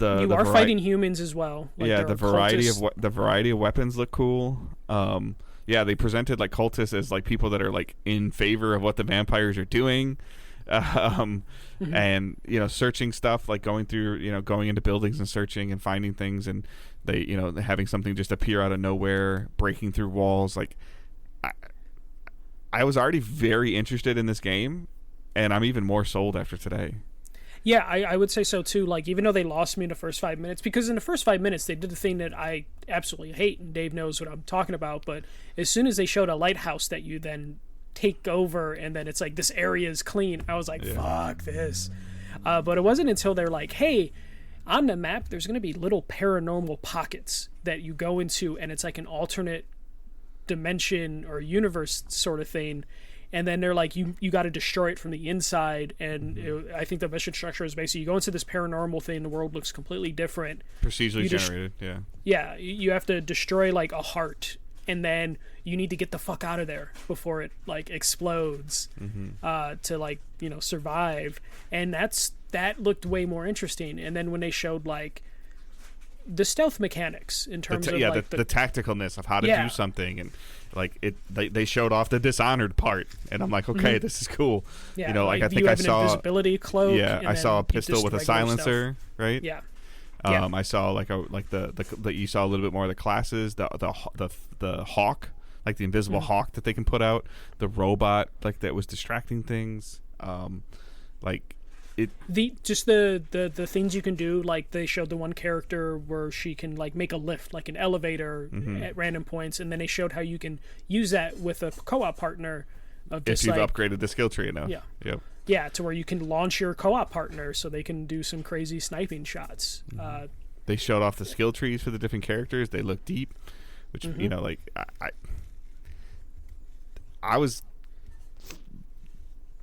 You are fighting humans as well. The variety of weapons look cool. They presented like cultists as like people that are like in favor of what the vampires are doing, and searching stuff, like going through going into buildings and searching and finding things, and they having something just appear out of nowhere, breaking through walls. Like, I was already very interested in this game, and I'm even more sold after today. Yeah, I would say so too. Like, even though they lost me in the first 5 minutes, because in the first 5 minutes they did the thing that I absolutely hate, and Dave knows what I'm talking about, but as soon as they showed a lighthouse that you then take over, and then it's like, this area is clean, I was like, fuck this. But it wasn't until they're like, hey, on the map there's going to be little paranormal pockets that you go into, and it's like an alternate dimension or universe sort of thing, and then they're like, you got to destroy it from the inside. And I think the mission structure is basically you go into this paranormal thing, the world looks completely different, procedurally generated. Yeah, you have to destroy like a heart, and then you need to get the fuck out of there before it like explodes to like survive. And that looked way more interesting. And then when they showed like the stealth mechanics in terms of like the tacticalness of how to do something, and like they showed off the Dishonored part, and I'm like, okay, this is cool. Yeah, like I think you I have saw an invisibility cloak. Yeah, I saw a pistol with a silencer, right? Yeah. I saw the you saw a little bit more of the classes, the hawk, like the invisible hawk that they can put out, the robot like that was distracting things, like it. The things you can do, like they showed the one character where she can like make a lift, like an elevator at random points, and then they showed how you can use that with a co-op partner. Of just, if you've upgraded the skill tree enough. Yeah. Yep. Yeah, to where you can launch your co-op partner so they can do some crazy sniping shots. They showed off the skill trees for the different characters. They look deep, which like I was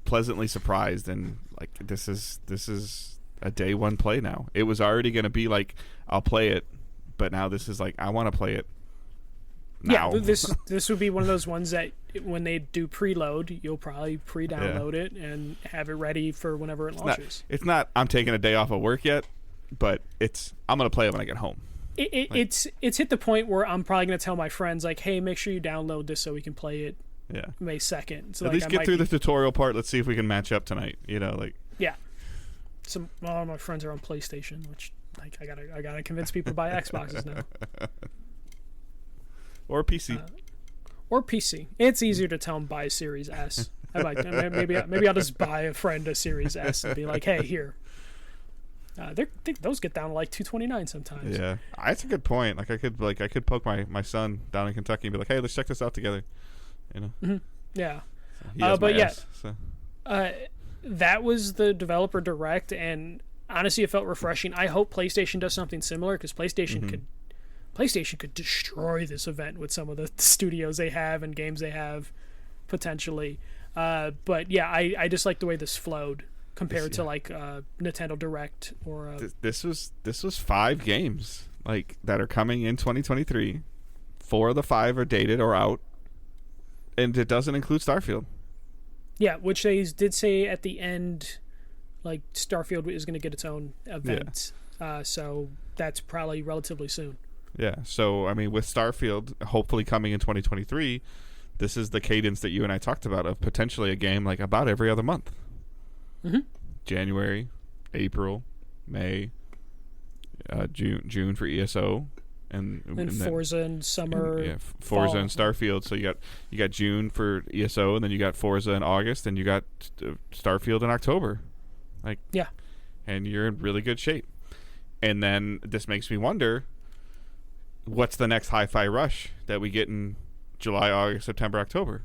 pleasantly surprised, and like this is a day one play now. It was already going to be like I'll play it, but now this is like I want to play it now. Yeah, this would be one of those ones that when they do preload, you'll probably pre-download it and have it ready for whenever it launches. It's not I'm taking a day off of work yet, but I'm going to play it when I get home. It's hit the point where I'm probably going to tell my friends like, hey, make sure you download this so we can play it May 2nd. So at least get through the tutorial part. Let's see if we can match up tonight. Yeah. Some a lot of my friends are on PlayStation, which like I gotta convince people to buy Xboxes now. Or PC. Or PC. It's easier to tell them buy Series S. Maybe I'll just buy a friend a Series S and be like, hey, here. Those get down to like $229 sometimes. Yeah, that's a good point. Like I could poke my son down in Kentucky and be like, hey, let's check this out together. Yeah. So but that was the developer direct, and honestly, it felt refreshing. I hope PlayStation does something similar, because PlayStation could destroy this event with some of the studios they have and games they have potentially. But yeah, I just like the way this flowed compared to like Nintendo Direct or this was 5 games like that are coming in 2023. 4 of the 5 are dated or out, and it doesn't include Starfield. Yeah, which they did say at the end, like Starfield is going to get its own event. So that's probably relatively soon. Yeah, so I mean, with Starfield hopefully coming in 2023, this is the cadence that you and I talked about of potentially a game like about every other month. January, April, May, June for ESO, and Forza and summer. Forza fall. and Starfield. So you got June for ESO, and then you got Forza in August, and you got Starfield in October. And you're in really good shape. And then this makes me wonder, what's the next hi-fi rush that we get in July, August, September, October?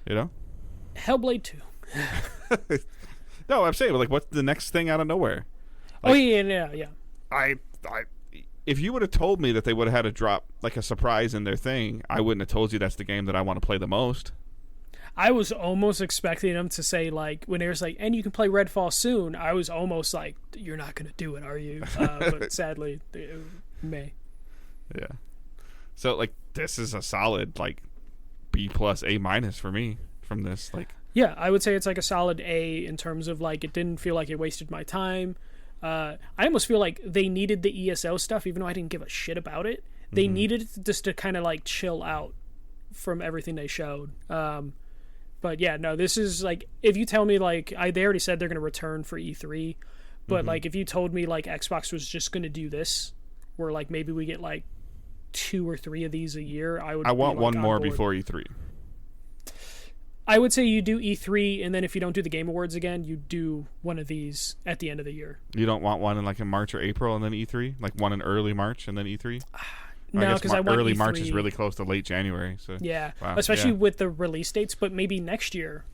Hellblade 2. No, I'm saying, like, what's the next thing out of nowhere? Like, yeah. I if you would have told me that they would have had to drop like a surprise in their thing, I wouldn't have told you that's the game that I want to play the most. I was almost expecting them to say, like, when they was like, and you can play Redfall soon, I was almost like, you're not going to do it, are you? But sadly, it may. Yeah. So, like, this is a solid, like, B+, A- for me from this. Like, yeah, I would say it's like a solid A in terms of, like, it didn't feel like it wasted my time. I almost feel like they needed the ESO stuff, even though I didn't give a shit about it. They needed it just to kind of, like, chill out from everything they showed. But yeah, no, this is like, if you tell me like they already said they're going to return for E3, but like if you told me like Xbox was just going to do this, where like maybe we get like 2 or 3 of these a year, I want one more before E3. I would say you do E3, and then if you don't do the Game Awards again, you do one of these at the end of the year. You don't want one in like in March or April and then E3, like one in early March and then E3. No, because I want early E3. March is really close to late January. So yeah, wow. Especially with the release dates. But maybe next year,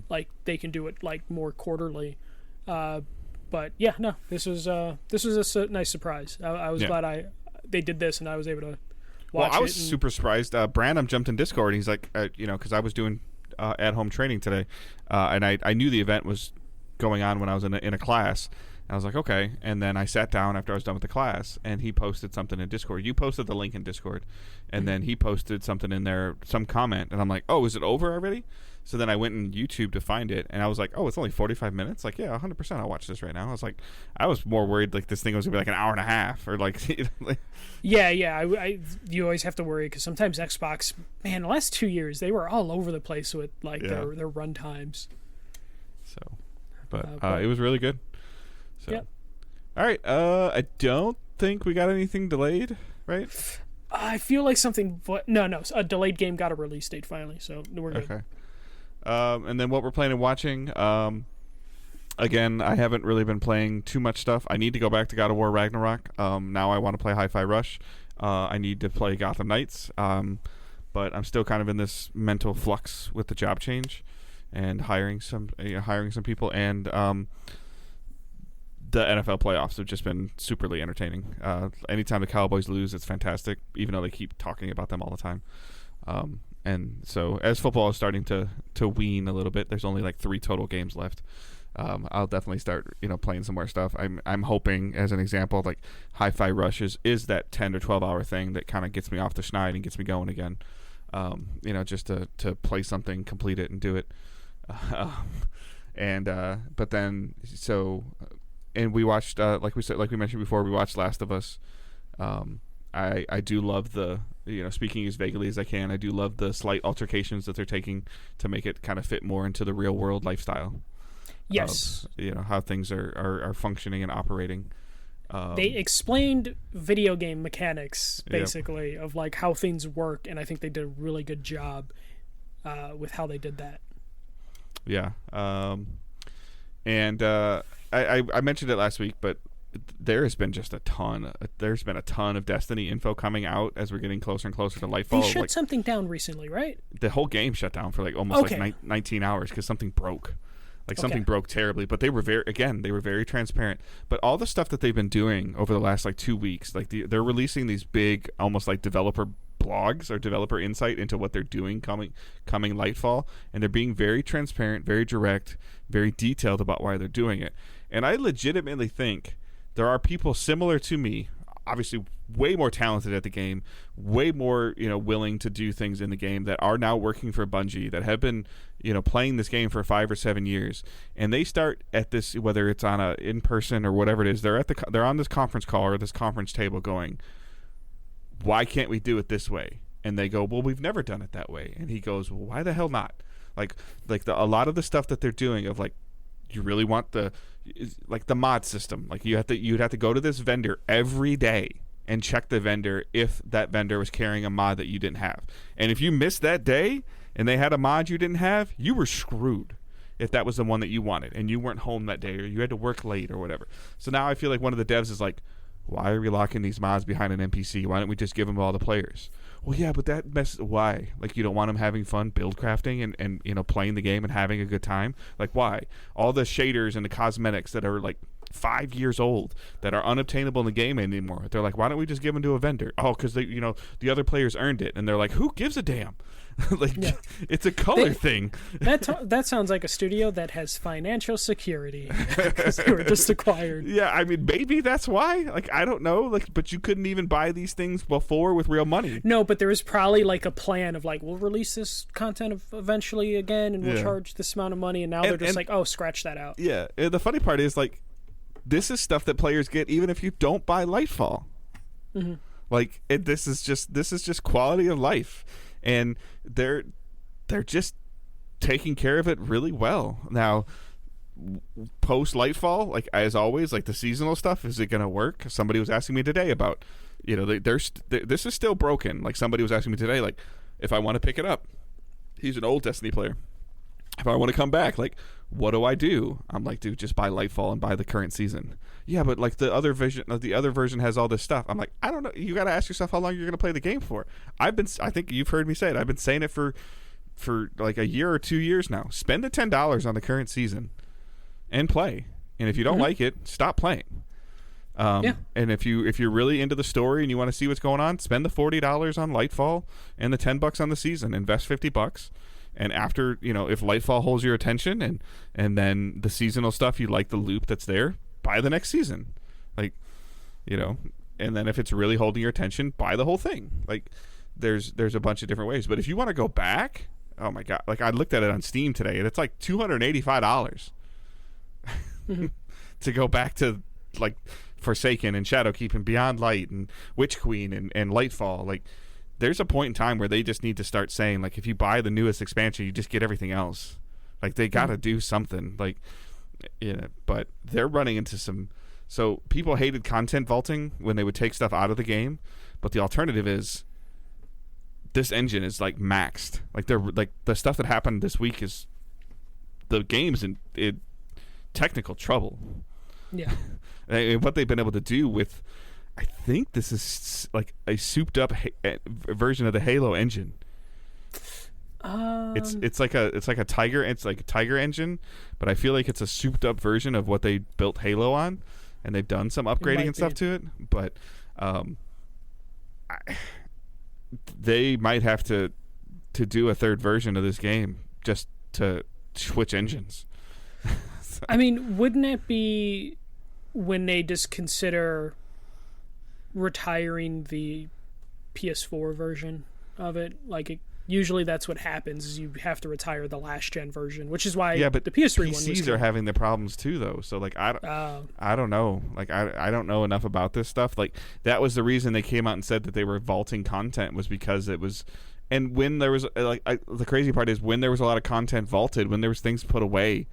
like they can do it like more quarterly. But yeah, no, this was a nice surprise. I was glad they did this, and I was able to watch it. Well, I was super surprised. Branham jumped in Discord, and he's like, because I was doing at-home training today, and I knew the event was going on when I was in a class. And I was like, okay. And then I sat down after I was done with the class, and he posted something in Discord. You posted the link in Discord, and then he posted something in there, some comment, and I'm like, oh, is it over already? So then I went in YouTube to find it, and I was like, oh, it's only 45 minutes? Like, yeah, 100% I'll watch this right now. I was more worried, like, this thing was going to be like an hour and a half, or like... Yeah. You always have to worry, because sometimes Xbox, man, the last 2 years, they were all over the place with, like, their run times. So, but it was really good. So. Yep. All right. I don't think we got anything delayed, right? I feel like something... No. A delayed game got a release date finally, so we're good. Okay. And then what we're planning on watching, again, I haven't really been playing too much stuff. I need to go back to God of War Ragnarok. Now I want to play Hi-Fi Rush. I need to play Gotham Knights. But I'm still kind of in this mental flux with the job change and hiring some people, and the NFL playoffs have just been superly entertaining. Anytime the Cowboys lose, it's fantastic, even though they keep talking about them all the time. And so as football is starting to wean a little bit, there's only like 3 total games left. I'll definitely start, playing some more stuff. I'm hoping, as an example, like Hi-Fi Rush is that 10 or 12 hour thing that kind of gets me off the schneid and gets me going again. Just to play something, complete it, and do it. But then and we watched, like we mentioned before, we watched Last of Us. I do love the, speaking as vaguely as I can, I do love the slight altercations that they're taking to make it kind of fit more into the real world lifestyle. Yes. Of, how things are functioning and operating. They explained video game mechanics, basically, of like how things work, and I think they did a really good job with how they did that. Yeah. I mentioned it last week, but there has been just a ton of Destiny info coming out as we're getting closer and closer to Lightfall. They shut something down recently, right? The whole game shut down for almost 19 hours because something broke. Something broke terribly, but they were very transparent. But all the stuff that they've been doing over the last 2 weeks, they're releasing these big, almost like developer blogs or developer insight into what they're doing coming Lightfall, and they're being very transparent, very direct, very detailed about why they're doing it. And I legitimately think there are people similar to me, obviously way more talented at the game, way more willing to do things in the game, that are now working for Bungie, that have been playing this game for 5 or 7 years, and they start at this, whether it's on a in person or whatever it is, they're on this conference call or this conference table going, why can't we do it this way? And they go, well, we've never done it that way. And he goes, well, why the hell not? A lot of the stuff that they're doing of you really want the mod system, you'd have to go to this vendor every day and check the vendor if that vendor was carrying a mod that you didn't have. And if you missed that day and they had a mod you didn't have, you were screwed if that was the one that you wanted and you weren't home that day or you had to work late or whatever. So now I feel like one of the devs is like, why are we locking these mods behind an NPC? Why don't we just give them to all the players? Well, yeah, but that messes... Why? You don't want them having fun build crafting and playing the game and having a good time? Why? All the shaders and the cosmetics that are 5 years old that are unobtainable in the game anymore. They're like, why don't we just give them to a vendor? Oh, because the other players earned it. And they're like, who gives a damn? It's a color thing. That sounds like a studio that has financial security because they were just acquired. Yeah, I mean, maybe that's why. I don't know. But you couldn't even buy these things before with real money. No, but there was probably a plan of we'll release this content eventually again, and we'll charge this amount of money. And now they're just oh, scratch that out. Yeah, the funny part is this is stuff that players get even if you don't buy Lightfall. Mm-hmm. This is just quality of life. And they're just taking care of it really well. Now, post Lightfall, as always, the seasonal stuff, is it going to work? Somebody was asking me today about, this is still broken. Somebody was asking me today, if I want to pick it up. He's an old Destiny player. If I want to come back, what do I do? I'm like, dude, just buy Lightfall and buy the current season. Yeah, but the other version has all this stuff. I'm like, I don't know. You got to ask yourself how long you're going to play the game for. I think you've heard me say it. I've been saying it for a year or 2 years now. Spend the $10 on the current season and play. And if you don't like it, stop playing. And if you're really into the story and you want to see what's going on, spend the $40 on Lightfall and the $10 on the season. Invest $50. And after, if Lightfall holds your attention and then the seasonal stuff, you like the loop that's there, buy the next season. Like, and then if it's really holding your attention, buy the whole thing. Like, there's a bunch of different ways. But if you want to go back, oh my God, like I looked at it on Steam today and it's like $285 to go back to like Forsaken and Shadowkeep and Beyond Light and Witch Queen and Lightfall. Like, there's a point in time where they just need to start saying, like, if you buy the newest expansion, you just get everything else. Like, they got to do something. Like, but they're running into some. So people hated content vaulting when they would take stuff out of the game, but the alternative is this engine is like maxed. Like, they're like the stuff that happened this week is the game's in technical trouble. Yeah. And what they've been able to do with, I think this is like a souped up version of the Halo engine. It's like a Tiger engine, but I feel like it's a souped up version of what they built Halo on, and they've done some upgrading and stuff to it. But they might have to do a third version of this game just to switch engines. I mean, wouldn't it be when they just consider retiring the PS4 version of it? Like, usually that's what happens, is you have to retire the last gen version, which is why but the PS3 one PCs are having the problems too, though. So like, I don't know. Like, I don't know enough about this stuff. Like, that was the reason they came out and said that they were vaulting content, was because it was. And when there was the crazy part is when there was a lot of content vaulted, when there was things put away,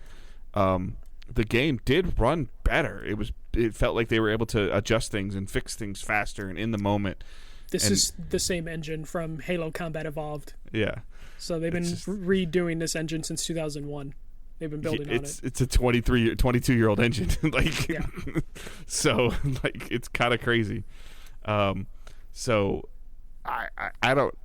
the game did run better. It felt like they were able to adjust things and fix things faster and in the moment. This is the same engine from Halo Combat Evolved. Yeah. So they've been redoing this engine since 2001. They've been building on it. It's a 22-year-old engine. Like, yeah. So like, it's kind of crazy. So I don't.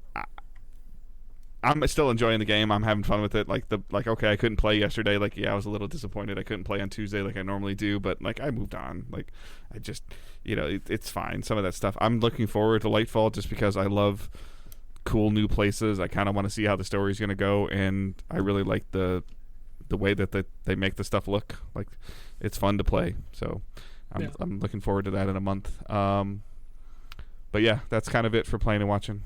I'm still enjoying the game. I'm having fun with it. Okay, I couldn't play yesterday. Like, yeah, I was a little disappointed I couldn't play on Tuesday like I normally do, but like, I moved on. Like, I just, it's fine. Some of that stuff. I'm looking forward to Lightfall just because I love cool new places. I kind of want to see how the story's going to go, and I really like the way that they make the stuff look. Like, it's fun to play. So I'm looking forward to that in a month. But yeah, that's kind of it for playing and watching.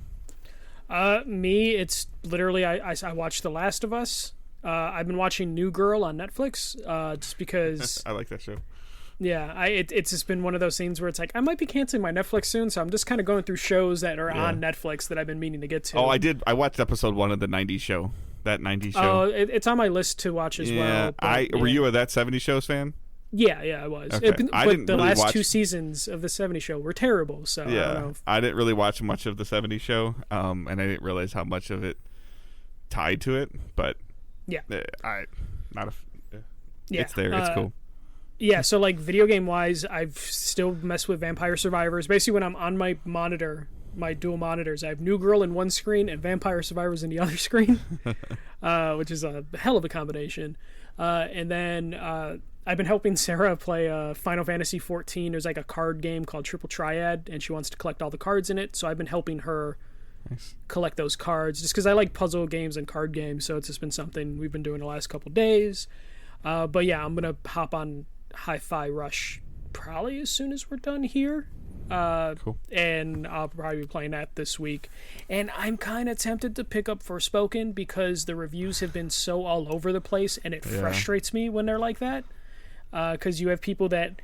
Me, it's literally I watched The Last of Us. I've been watching New Girl on Netflix, just because I like that show. Yeah, it's just been one of those things where it's like, I might be canceling my Netflix soon, so I'm just kind of going through shows that are on Netflix that I've been meaning to get to. Oh, I watched episode 1 of the 90s show. That 90s show. Oh, it's on my list to watch as well. Were you a That 70s Shows fan? Yeah, I was. Okay. But the last 2 seasons of the 70s show were terrible, so yeah, I don't know. I didn't really watch much of the 70s show, and I didn't realize how much of it tied to it, but yeah, it's there. It's cool. Yeah, so like video game wise, I've still messed with Vampire Survivors. Basically, when I'm on my monitor, my dual monitors, I have New Girl in one screen and Vampire Survivors in the other screen, which is a hell of a combination. And then I've been helping Sarah play Final Fantasy XIV. There's like a card game called Triple Triad, and she wants to collect all the cards in it. So I've been helping her collect those cards, just because I like puzzle games and card games. So it's just been something we've been doing the last couple days. But yeah, I'm gonna hop on Hi-Fi Rush probably as soon as we're done here. Cool. And I'll probably be playing that this week. And I'm kind of tempted to pick up Forspoken because the reviews have been so all over the place, and it frustrates me when they're like that. Because you have people that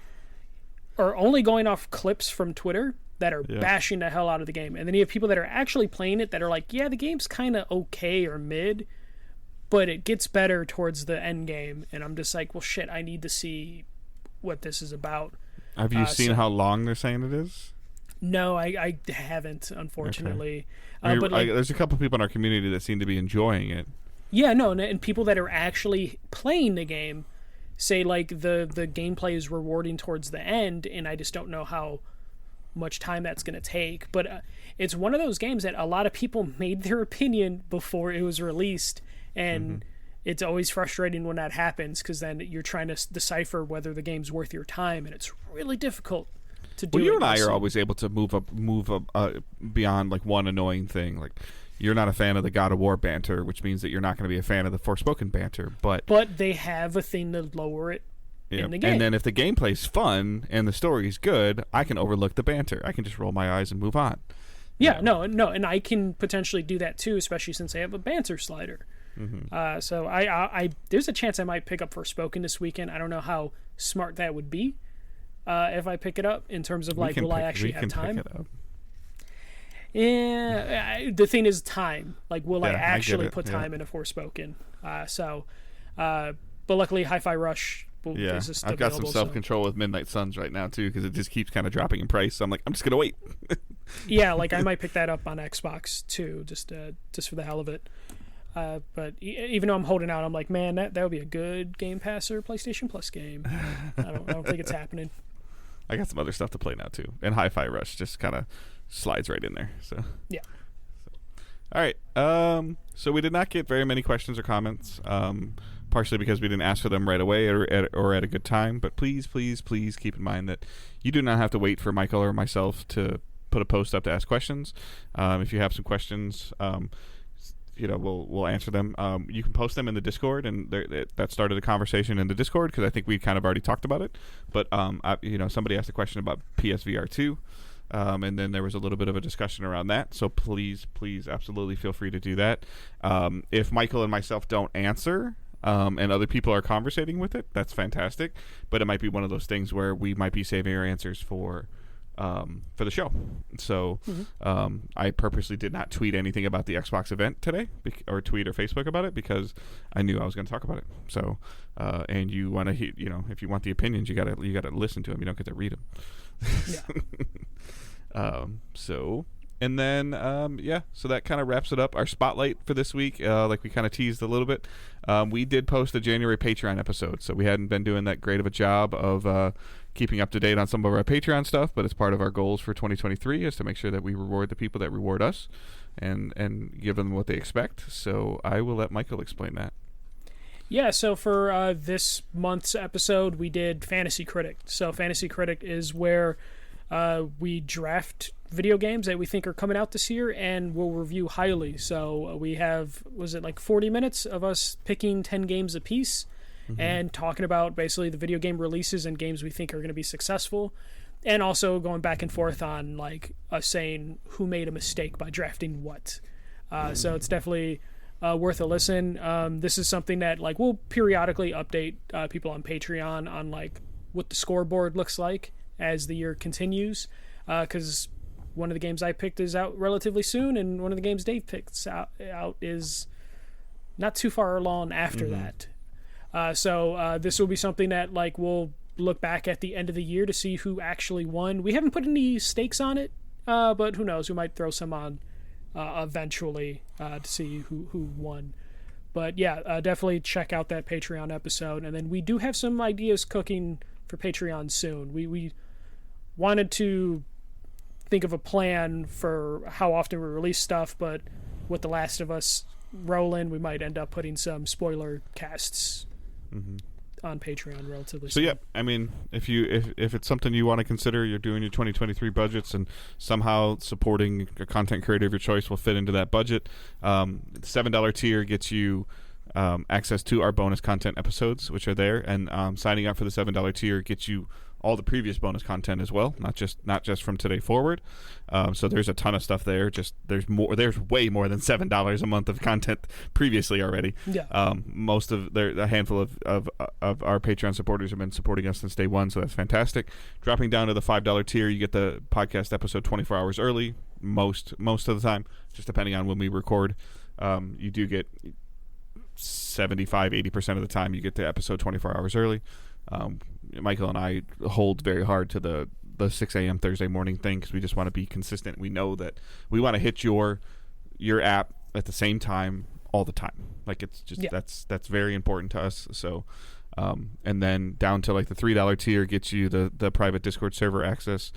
are only going off clips from Twitter that are bashing the hell out of the game. And then you have people that are actually playing it that are like, yeah, the game's kind of okay or mid, but it gets better towards the end game. And I'm just like, well, shit, I need to see what this is about. Have you seen how long they're saying it is? No, I haven't, unfortunately. Okay. But there's a couple people in our community that seem to be enjoying it. Yeah, no, and people that are actually playing the game say like the gameplay is rewarding towards the end, and I just don't know how much time that's going to take. But it's one of those games that a lot of people made their opinion before it was released, and it's always frustrating when that happens, because then you're trying to decipher whether the game's worth your time, and it's really difficult to do. Well, you and I are always able to move up beyond like one annoying thing. Like, you're not a fan of the God of War banter, which means that you're not going to be a fan of the Forspoken banter. But they have a thing to lower it in the game. And then if the gameplay's fun and the story's good, I can overlook the banter. I can just roll my eyes and move on. Yeah, no, and I can potentially do that too, especially since I have a banter slider. Mm-hmm. So I there's a chance I might pick up Forspoken this weekend. I don't know how smart that would be if I pick it up in terms of like, will I actually have time? Pick it up. Yeah, the thing is time. Like, will I Yeah, I actually get it, put yeah. time into Forspoken? But luckily, Hi-Fi Rush Yeah, is just I've got some available, self-control with Midnight Suns right now too, because it just keeps kind of dropping in price. So I'm like, I'm just gonna wait. Yeah, like I might pick that up on Xbox too, just for the hell of it. But even though I'm holding out, I'm like, man, that would be a good Game Pass or PlayStation Plus game. I don't think it's happening. I got some other stuff to play now too, and Hi-Fi Rush just kind of slides right in there. So yeah. All right. So we did not get very many questions or comments, partially because we didn't ask for them right away or at a good time. But please keep in mind that you do not have to wait for Michael or myself to put a post up to ask questions. If you have some questions, we'll answer them. You can post them in the Discord, and that started a conversation in the Discord because I think we kind of already talked about it. But somebody asked a question about PSVR 2. And then there was a little bit of a discussion around that. So please, absolutely feel free to do that. If Michael and myself don't answer, and other people are conversating with it, that's fantastic. But it might be one of those things where we might be saving our answers for the show. So I purposely did not tweet anything about the Xbox event today, or tweet or Facebook about it, because I knew I was going to talk about it. So, and you want to, if you want the opinions, you gotta listen to them. You don't get to read them. Yeah. So that kind of wraps it up. Our spotlight for this week, like we kind of teased a little bit, we did post a January Patreon episode, so we hadn't been doing that great of a job of keeping up to date on some of our Patreon stuff, but it's part of our goals for 2023 is to make sure that we reward the people that reward us and give them what they expect. So I will let Michael explain that. Yeah, so for this month's episode, we did Fantasy Critic. So Fantasy Critic is where we draft video games that we think are coming out this year and we'll review highly. So we have, 40 minutes of us picking 10 games apiece and talking about basically the video game releases and games we think are going to be successful. And also going back and forth on like us saying who made a mistake by drafting what. So it's definitely worth a listen. This is something that like we'll periodically update people on Patreon on like what the scoreboard looks like as the year continues, because one of the games I picked is out relatively soon, and one of the games Dave picks out is not too far along after that. So this will be something that like we'll look back at the end of the year to see who actually won. We haven't put any stakes on it, but who knows? We might throw some on eventually to see who won. But yeah, definitely check out that Patreon episode, and then we do have some ideas cooking for Patreon soon. We wanted to think of a plan for how often we release stuff, but with The Last of Us rolling, we might end up putting some spoiler casts on Patreon relatively soon. So yeah, I mean, if it's something you want to consider, you're doing your 2023 budgets, and somehow supporting a content creator of your choice will fit into that budget. The $7 tier gets you access to our bonus content episodes, which are there, and signing up for the $7 tier gets you all the previous bonus content as well, not just from today forward. So there's a ton of stuff there. There's way more than $7 a month of content previously already. Yeah. Most of a handful of our Patreon supporters have been supporting us since day one, so that's fantastic. Dropping down to the $5 tier, you get the podcast episode 24 hours early, most of the time, just depending on when we record. You do get 75-80% of the time you get the episode 24 hours early. Michael and I hold very hard to the 6 a.m. Thursday morning thing because we just want to be consistent. We know that we want to hit your app at the same time all the time. Like it's just that's very important to us. So and then down to like the $3 tier gets you the private Discord server access,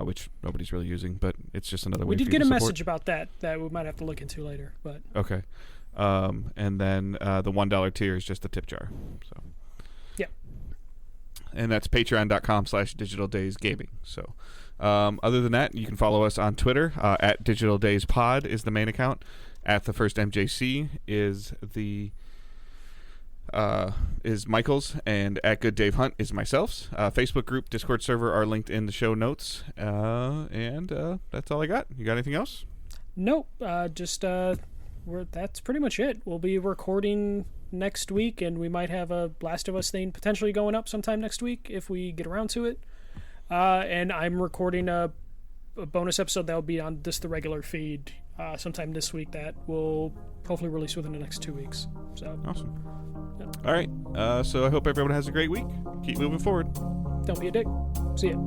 which nobody's really using, but it's just another way. We did for get you a to support. message about that we might have to look into later, but okay. And then the $1 tier is just the tip jar. So. And that's patreon.com/digitaldaysgaming. So other than that, you can follow us on Twitter at DigitalDaysPod is the main account. at the first MJC is Michael's, and at Good Dave Hunt is myself's. Facebook group, Discord server are linked in the show notes. And that's all I got. You got anything else? Nope. That's pretty much it. We'll be recording next week, and we might have a Last of Us thing potentially going up sometime next week if we get around to it. And I'm recording a bonus episode that will be on the regular feed sometime this week that will hopefully release within the next 2 weeks. So awesome. Yeah. All right. So I hope everyone has a great week. Keep moving forward. Don't be a dick. See ya.